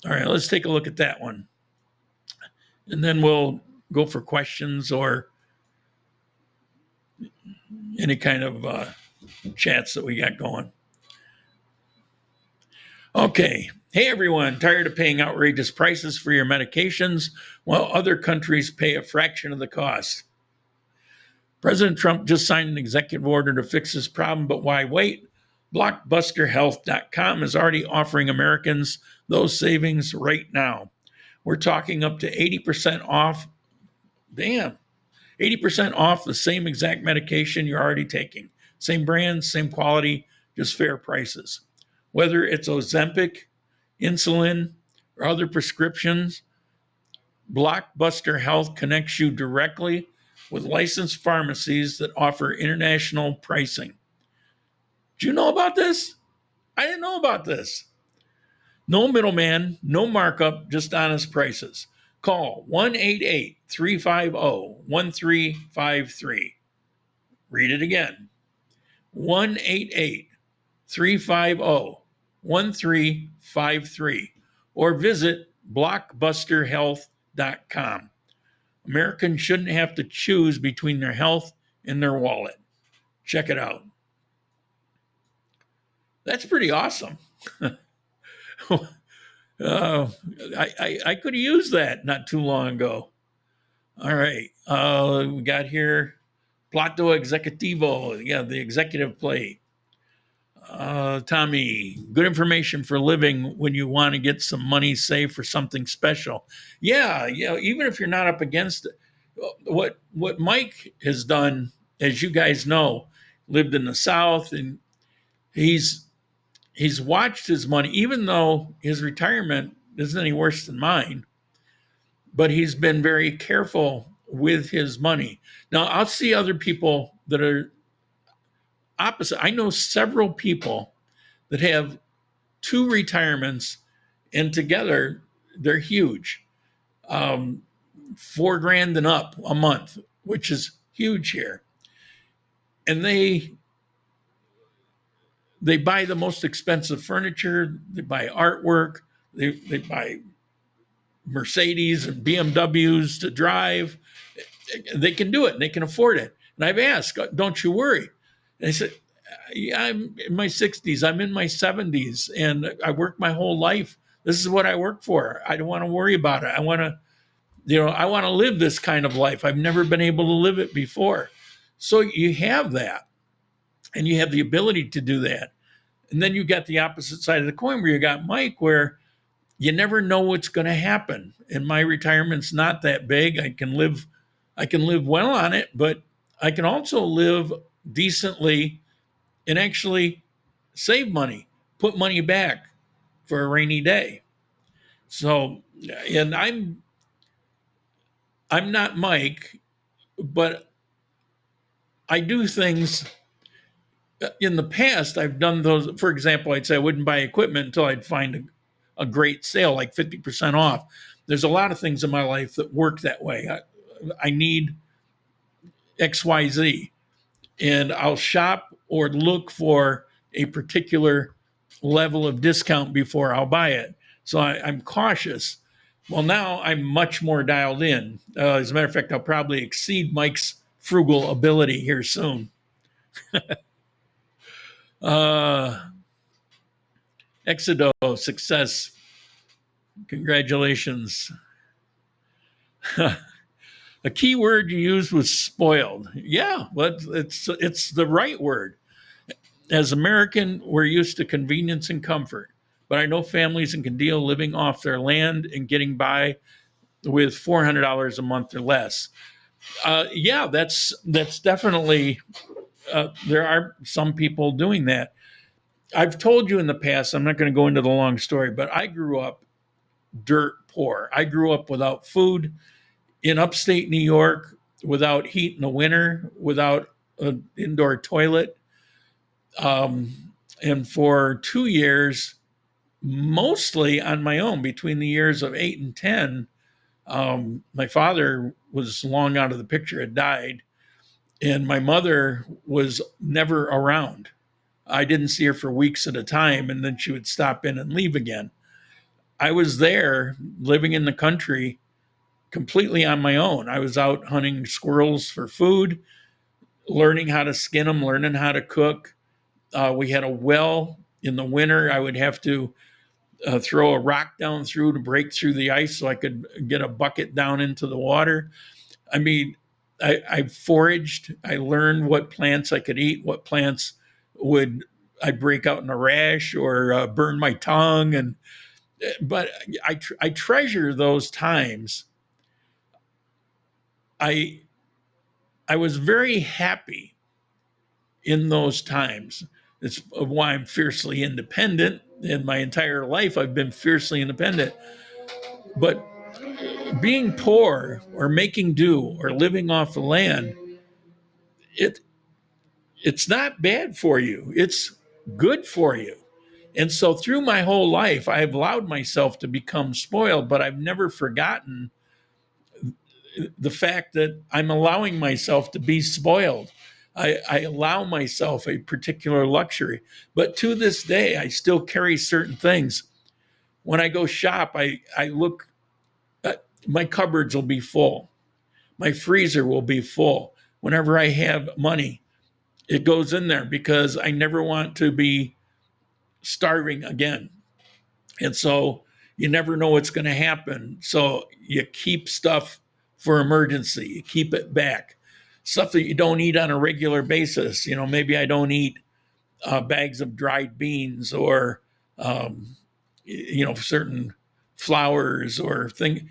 All right, let's take a look at that one. And then we'll go for questions or any kind of chats that we got going. Okay. Hey, everyone. Tired of paying outrageous prices for your medications while other countries pay a fraction of the cost? President Trump just signed an executive order to fix this problem, but why wait? Blockbusterhealth.com is already offering Americans those savings right now. We're talking up to 80% off. Damn. 80% off the same exact medication you're already taking. Same brand, same quality, just fair prices. Whether it's Ozempic, insulin, or other prescriptions, Blockbuster Health connects you directly with licensed pharmacies that offer international pricing. Do you know about this? I didn't know about this. No middleman, no markup, just honest prices. Call 1-888-350-1353. Read it again. 1-888-350-1353. Or visit blockbusterhealth.com. Americans shouldn't have to choose between their health and their wallet. Check it out. That's pretty awesome. I could have used that not too long ago. All right. We got here Plato Executivo. Yeah, the executive play. Tommy, good information for living when you want to get some money saved for something special. Yeah, even if you're not up against it. What Mike has done, as you guys know, lived in the South, and he's watched his money, even though his retirement isn't any worse than mine, but he's been very careful with his money. Now, I'll see other people that are opposite. I know several people that have 2 retirements, and together they're huge. $4,000 and up a month, which is huge here. And they buy the most expensive furniture, they buy artwork, they buy Mercedes and BMWs to drive. They can do it and they can afford it. And I've asked, don't you worry? And they said, yeah, I'm in my 60s, I'm in my 70s, and I worked my whole life. This is what I work for. I don't want to worry about it. I want to live this kind of life. I've never been able to live it before. So you have that, and you have the ability to do that. And then you got the opposite side of the coin where you got Mike, where you never know what's going to happen. And my retirement's not that big. I can live well on it, but I can also live decently and actually save money, put money back for a rainy day. So, and I'm not Mike, but I do things in the past. I've done those. For example, I'd say I wouldn't buy equipment until I'd find a great sale, like 50% off. There's a lot of things in my life that work that way. I need XYZ, and I'll shop or look for a particular level of discount before I'll buy it. So I'm cautious. Well, now I'm much more dialed in. As a matter of fact, I'll probably exceed Mike's frugal ability here soon. Exido success. Congratulations. A key word you used was spoiled. Yeah, but it's the right word. As American, we're used to convenience and comfort, but I know families in Quindio living off their land and getting by with $400 a month or less. Yeah, that's definitely there are some people doing that. I've told you in the past. I'm not going to go into the long story, but I grew up dirt poor. I grew up without food in upstate New York, without heat in the winter, without an indoor toilet. And for 2 years, mostly on my own, between the years of 8 and 10, my father was long out of the picture, had died, and my mother was never around. I didn't see her for weeks at a time, and then she would stop in and leave again. I was there living in the country completely on my own. I was out hunting squirrels for food, learning how to skin them, learning how to cook. We had a well in the winter. I would have to throw a rock down through to break through the ice so I could get a bucket down into the water. I mean, I foraged. I learned what plants I could eat, what plants would I break out in a rash or burn my tongue. But I treasure those times. I was very happy in those times. It's why I'm fiercely independent. In my entire life, I've been fiercely independent. But being poor or making do or living off the land, it's not bad for you. It's good for you. And so through my whole life, I've allowed myself to become spoiled, but I've never forgotten the fact that I'm allowing myself to be spoiled. I allow myself a particular luxury, but to this day, I still carry certain things. When I go shop, I look, my cupboards will be full. My freezer will be full. Whenever I have money, it goes in there because I never want to be starving again. And so you never know what's going to happen. So you keep stuff for emergency. You keep it back. Stuff that you don't eat on a regular basis. You know, maybe I don't eat bags of dried beans or, certain flours or thing.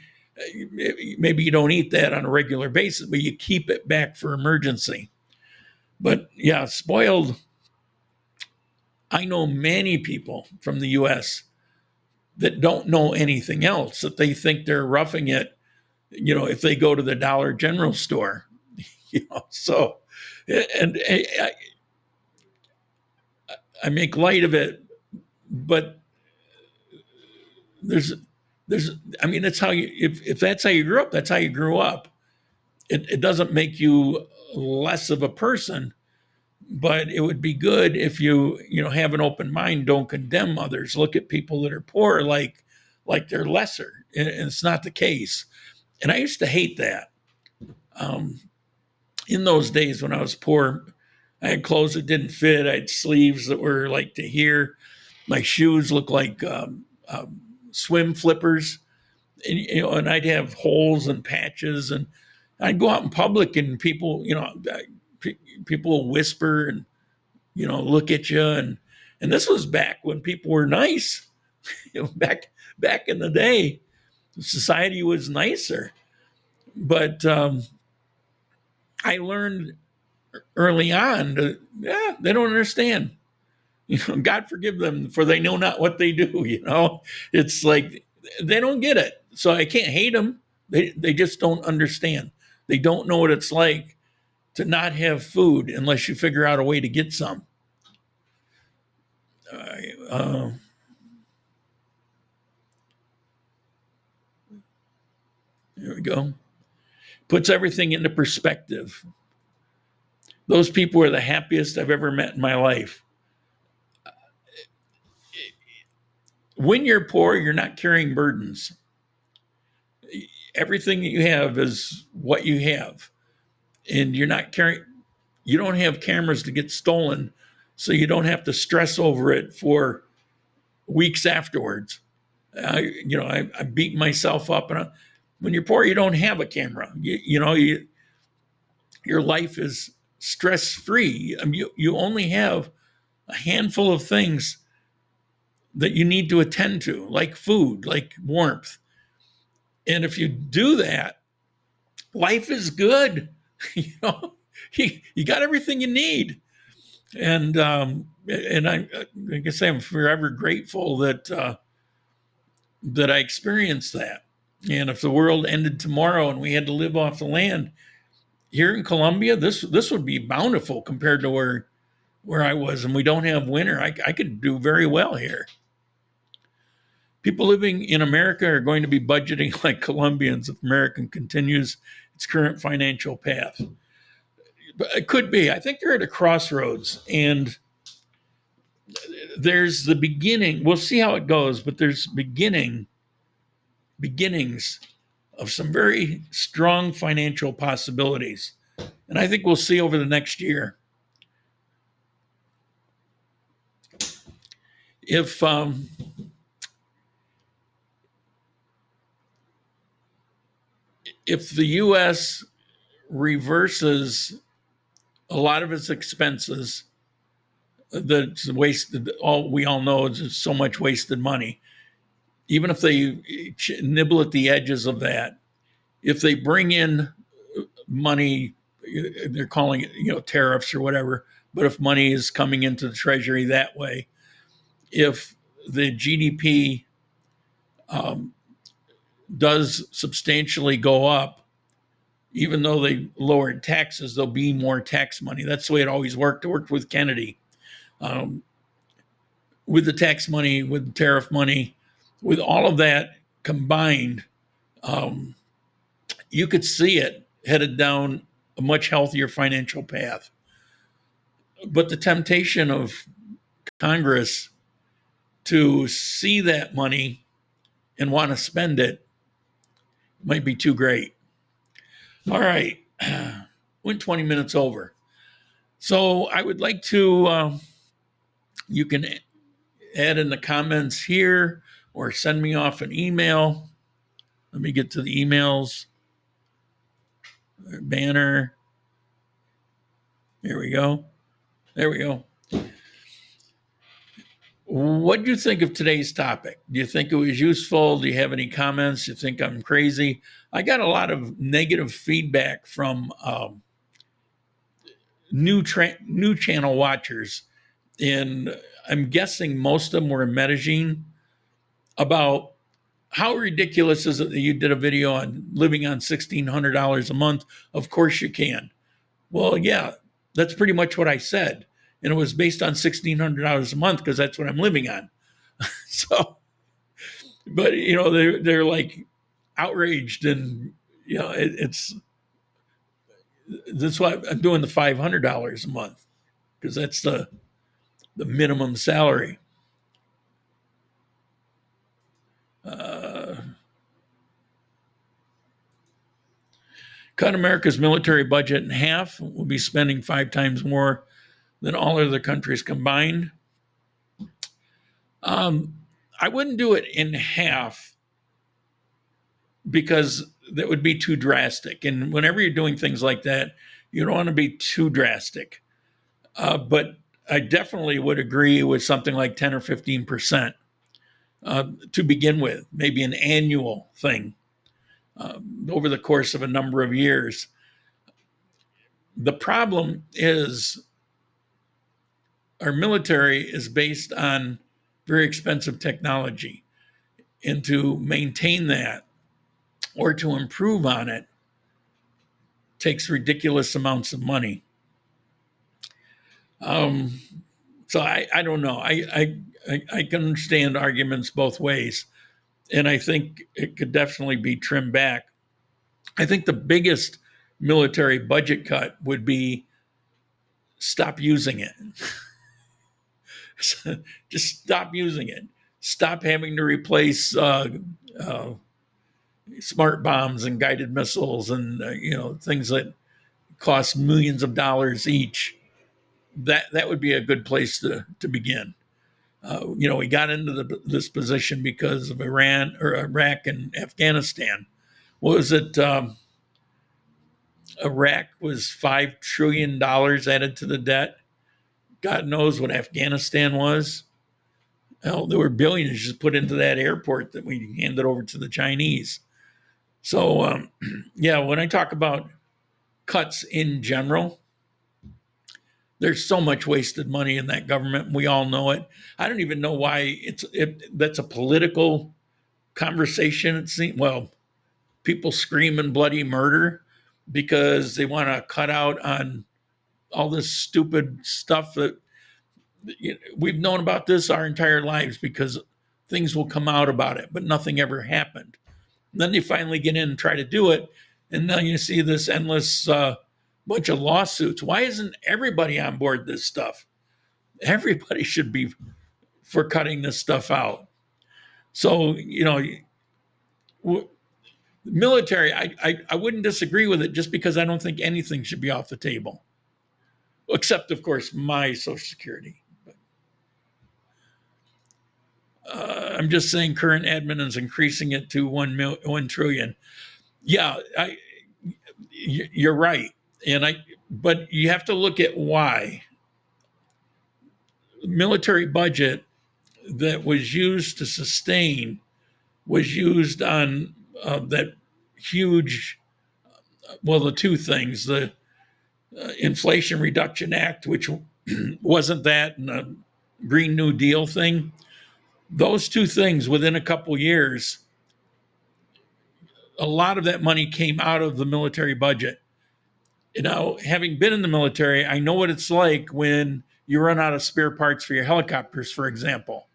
Maybe you don't eat that on a regular basis, but you keep it back for emergency. But yeah, spoiled. I know many people from the US that don't know anything else, that they think they're roughing it, if they go to the Dollar General store, so, and I make light of it, but it's how you, if that's how you grew up, that's how you grew up. It doesn't make you less of a person, but it would be good if you have an open mind, don't condemn others, look at people that are poor like they're lesser, and it's not the case. And I used to hate that. In those days when I was poor, I had clothes that didn't fit. I had sleeves that were like to here. My shoes looked like swim flippers, and I'd have holes and patches, and I'd go out in public and people will whisper and look at you, and this was back when people were nice. Back in the day, society was nicer. But I learned early on, they don't understand. God forgive them, for they know not what they do. It's like they don't get it. So I can't hate them. They just don't understand. They don't know what it's like to not have food unless you figure out a way to get some. Uh, there we go. Puts everything into perspective. Those people are the happiest I've ever met in my life. When you're poor, you're not carrying burdens. Everything that you have is what you have. And you're not carrying, you don't have cameras to get stolen, so you don't have to stress over it for weeks afterwards. I beat myself up. And when you're poor, you don't have a camera. Your life is stress free. You only have a handful of things that you need to attend to, like food, like warmth. And if you do that, life is good. You got everything you need. And like I say, I'm forever grateful that I experienced that. And if the world ended tomorrow and we had to live off the land here in Colombia, this would be bountiful compared to where I was. And we don't have winter. I could do very well here. People living in America are going to be budgeting like Colombians if America continues its current financial path. But it could be. I think they're at a crossroads, and there's the beginning. We'll see how it goes, but there's beginnings of some very strong financial possibilities. And I think we'll see over the next year. If the U.S. reverses a lot of its expenses, that's wasted. We all know it's so much wasted money. Even if they nibble at the edges of that, if they bring in money, they're calling it, tariffs or whatever. But if money is coming into the treasury that way, if the GDP does substantially go up, even though they lowered taxes, there'll be more tax money. That's the way it always worked. It worked with Kennedy. With the tax money, with the tariff money, with all of that combined, you could see it headed down a much healthier financial path. But the temptation of Congress to see that money and want to spend it might be too great. All right, went 20 minutes over. So I would like to, you can add in the comments here or send me off an email. Let me get to the emails. Banner. There we go. What do you think of today's topic? Do you think it was useful? Do you have any comments? Do you think I'm crazy? I got a lot of negative feedback from new channel watchers, and I'm guessing most of them were in Medellin, about how ridiculous is it that you did a video on living on $1,600 a month? Of course you can. Well, yeah, that's pretty much what I said. And it was based on $1,600 a month because that's what I'm living on. So, but they're like outraged, and that's why I'm doing the $500 a month, because that's the minimum salary. Cut America's military budget in half. We'll be spending 5 times more than all other countries combined. I wouldn't do it in half, because that would be too drastic. And whenever you're doing things like that, you don't want to be too drastic. But I definitely would agree with something like 10 or 15% to begin with, maybe an annual thing over the course of a number of years. The problem is our military is based on very expensive technology. And to maintain that or to improve on it takes ridiculous amounts of money. So I don't know. I can understand arguments both ways. And I think it could definitely be trimmed back. I think the biggest military budget cut would be stop using it. Just stop using it. Stop having to replace smart bombs and guided missiles and things that cost millions of dollars each. That would be a good place to begin. We got into this position because of Iran or Iraq and Afghanistan. What was it? Iraq was $5 trillion added to the debt. God knows what Afghanistan was. Hell, there were billions just put into that airport that we handed over to the Chinese. So, when I talk about cuts in general, there's so much wasted money in that government. We all know it. I don't even know why that's a political conversation. It seems, well, people screaming bloody murder because they want to cut out on all this stupid stuff that we've known about this our entire lives because things will come out about it, but nothing ever happened. And then they finally get in and try to do it. And now you see this endless bunch of lawsuits. Why isn't everybody on board this stuff? Everybody should be for cutting this stuff out. So, military, I wouldn't disagree with it just because I don't think anything should be off the table. Except, of course, my Social Security. I'm just saying current admin is increasing it to 1 trillion. Yeah, you're right. But you have to look at why. Military budget that was used to sustain was used on that huge, the two things, the Inflation Reduction Act, which wasn't that, and the Green New Deal thing. Those two things within a couple years, a lot of that money came out of the military budget. Having been in the military, I know what it's like when you run out of spare parts for your helicopters, for example.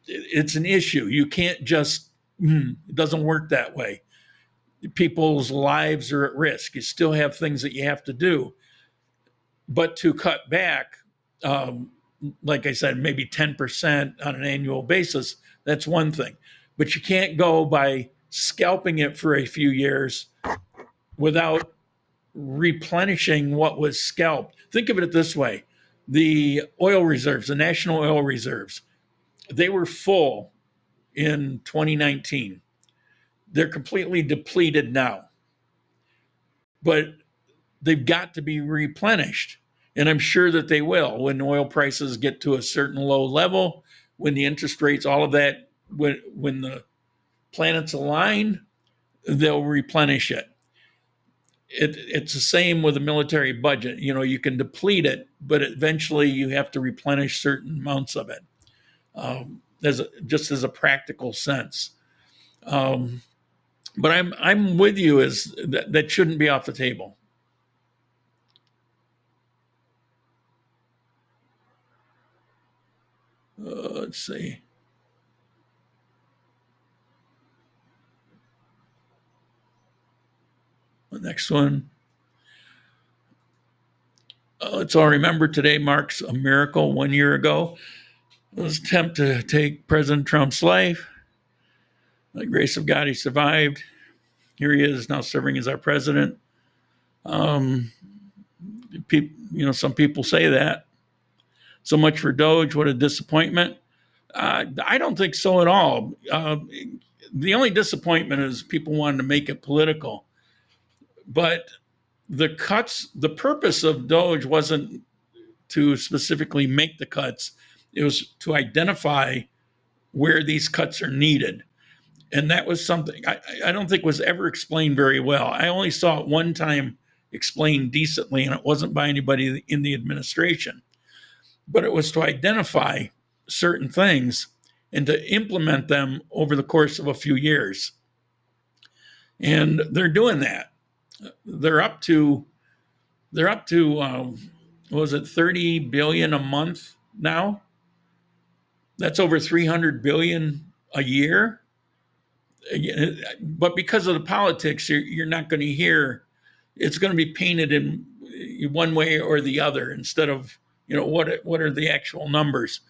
It's an issue. You can't just, it doesn't work that way. People's lives are at risk. You still have things that you have to do. But to cut back, like I said, maybe 10% on an annual basis, that's one thing. But you can't go by scalping it for a few years without replenishing what was scalped. Think of it this way. The oil reserves, the national oil reserves, they were full in 2019. They're completely depleted now. But they've got to be replenished. And I'm sure that they will when oil prices get to a certain low level, when the interest rates, all of that, when the planets align, they'll replenish it. It's the same with the military budget. You can deplete it, but eventually you have to replenish certain amounts of it, just as a practical sense. But I'm with you as that shouldn't be off the table. Let's see. The next one. Let's all remember today marks a miracle 1 year ago. It was an attempt to take President Trump's life. By the grace of God, he survived. Here he is now serving as our president. Some people say that. So much for Doge. What a disappointment. I don't think so at all. The only disappointment is people wanted to make it political. But the purpose of Doge wasn't to specifically make the cuts. It was to identify where these cuts are needed. And that was something I don't think was ever explained very well. I only saw it one time explained decently, and it wasn't by anybody in the administration. But it was to identify certain things and to implement them over the course of a few years. And they're doing that. They're up to what was it, 30 billion a month now? That's over 300 billion a year. But because of the politics, you're not going to hear, it's going to be painted in one way or the other instead of, what are the actual numbers.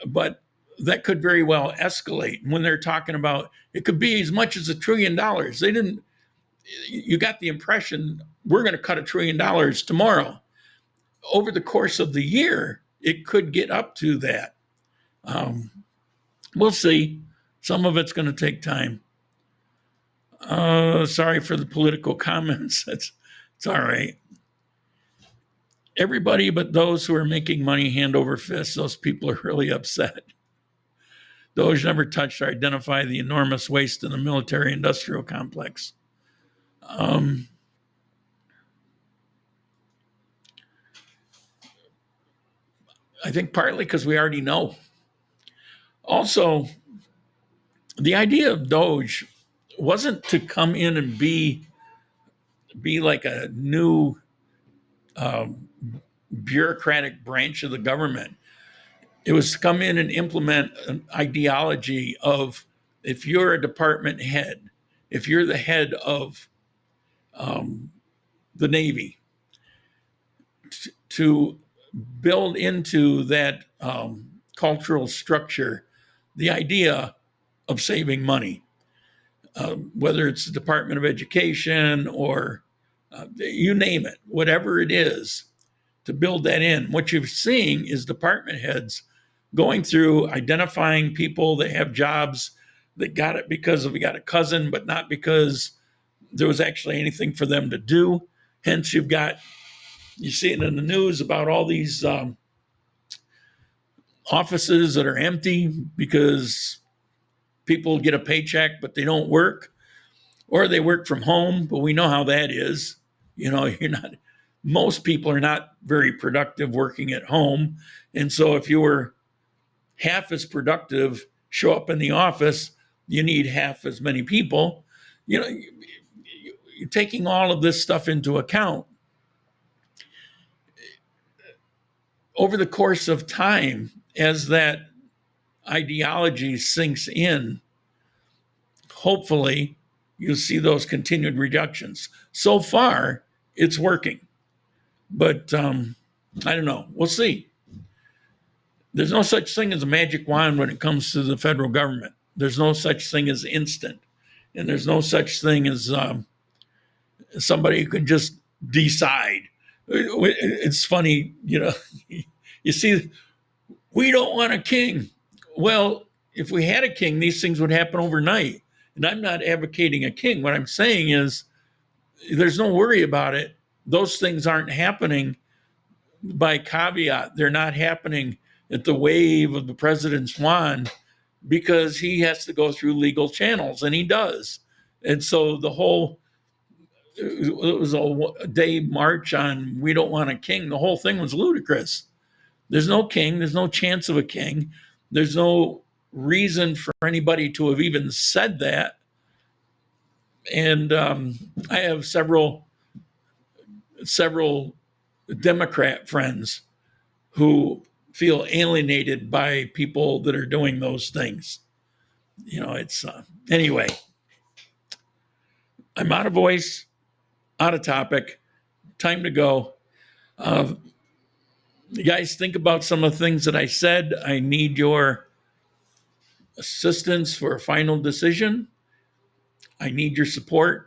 But that could very well escalate. When they're talking about, it could be as much as $1 trillion. You got the impression we're going to cut $1 trillion tomorrow. Over the course of the year, it could get up to that. We'll see. Some of it's going to take time. Sorry for the political comments. It's all right. Everybody but those who are making money hand over fist, those people are really upset. Those never touched or identify the enormous waste in the military-industrial complex. I think partly because we already know. Also, the idea of Doge wasn't to come in and be like a new bureaucratic branch of the government. It was to come in and implement an ideology of, if you're a department head, if you're the head of the Navy, to build into that cultural structure the idea of saving money, whether it's the Department of Education or you name it, whatever it is, to build that in. What you're seeing is department heads going through, identifying people that have jobs that got it because we got a cousin, but not because there was actually anything for them to do. Hence, you see it in the news about all these offices that are empty because people get a paycheck, but they don't work, or they work from home. But we know how that is. Most people are not very productive working at home. And so if you were half as productive, show up in the office, you need half as many people. You're taking all of this stuff into account. Over the course of time, as that ideology sinks in, hopefully you'll see those continued reductions. So far, it's working. But I don't know. We'll see. There's no such thing as a magic wand when it comes to the federal government. There's no such thing as instant. And there's no such thing as somebody who can just decide. It's funny, you see, we don't want a king. Well, if we had a king, these things would happen overnight. And I'm not advocating a king. What I'm saying is there's no worry about it. Those things aren't happening by caveat. They're not happening at the wave of the president's wand because he has to go through legal channels, and he does. And so it was a day march on we don't want a king. The whole thing was ludicrous. There's no king. There's no chance of a king. There's no reason for anybody to have even said that. And I have several Democrat friends who feel alienated by people that are doing those things. It's anyway, I'm out of voice, out of topic, time to go. You guys think about some of the things that I said. I need your assistance for a final decision. I need your support.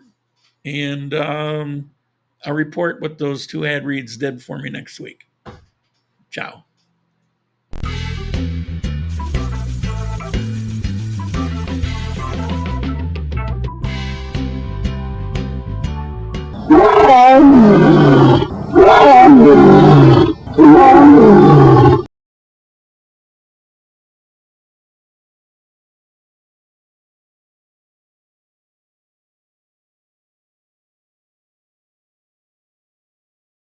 And I'll report what those 2 ad reads did for me next week. Ciao. Bye.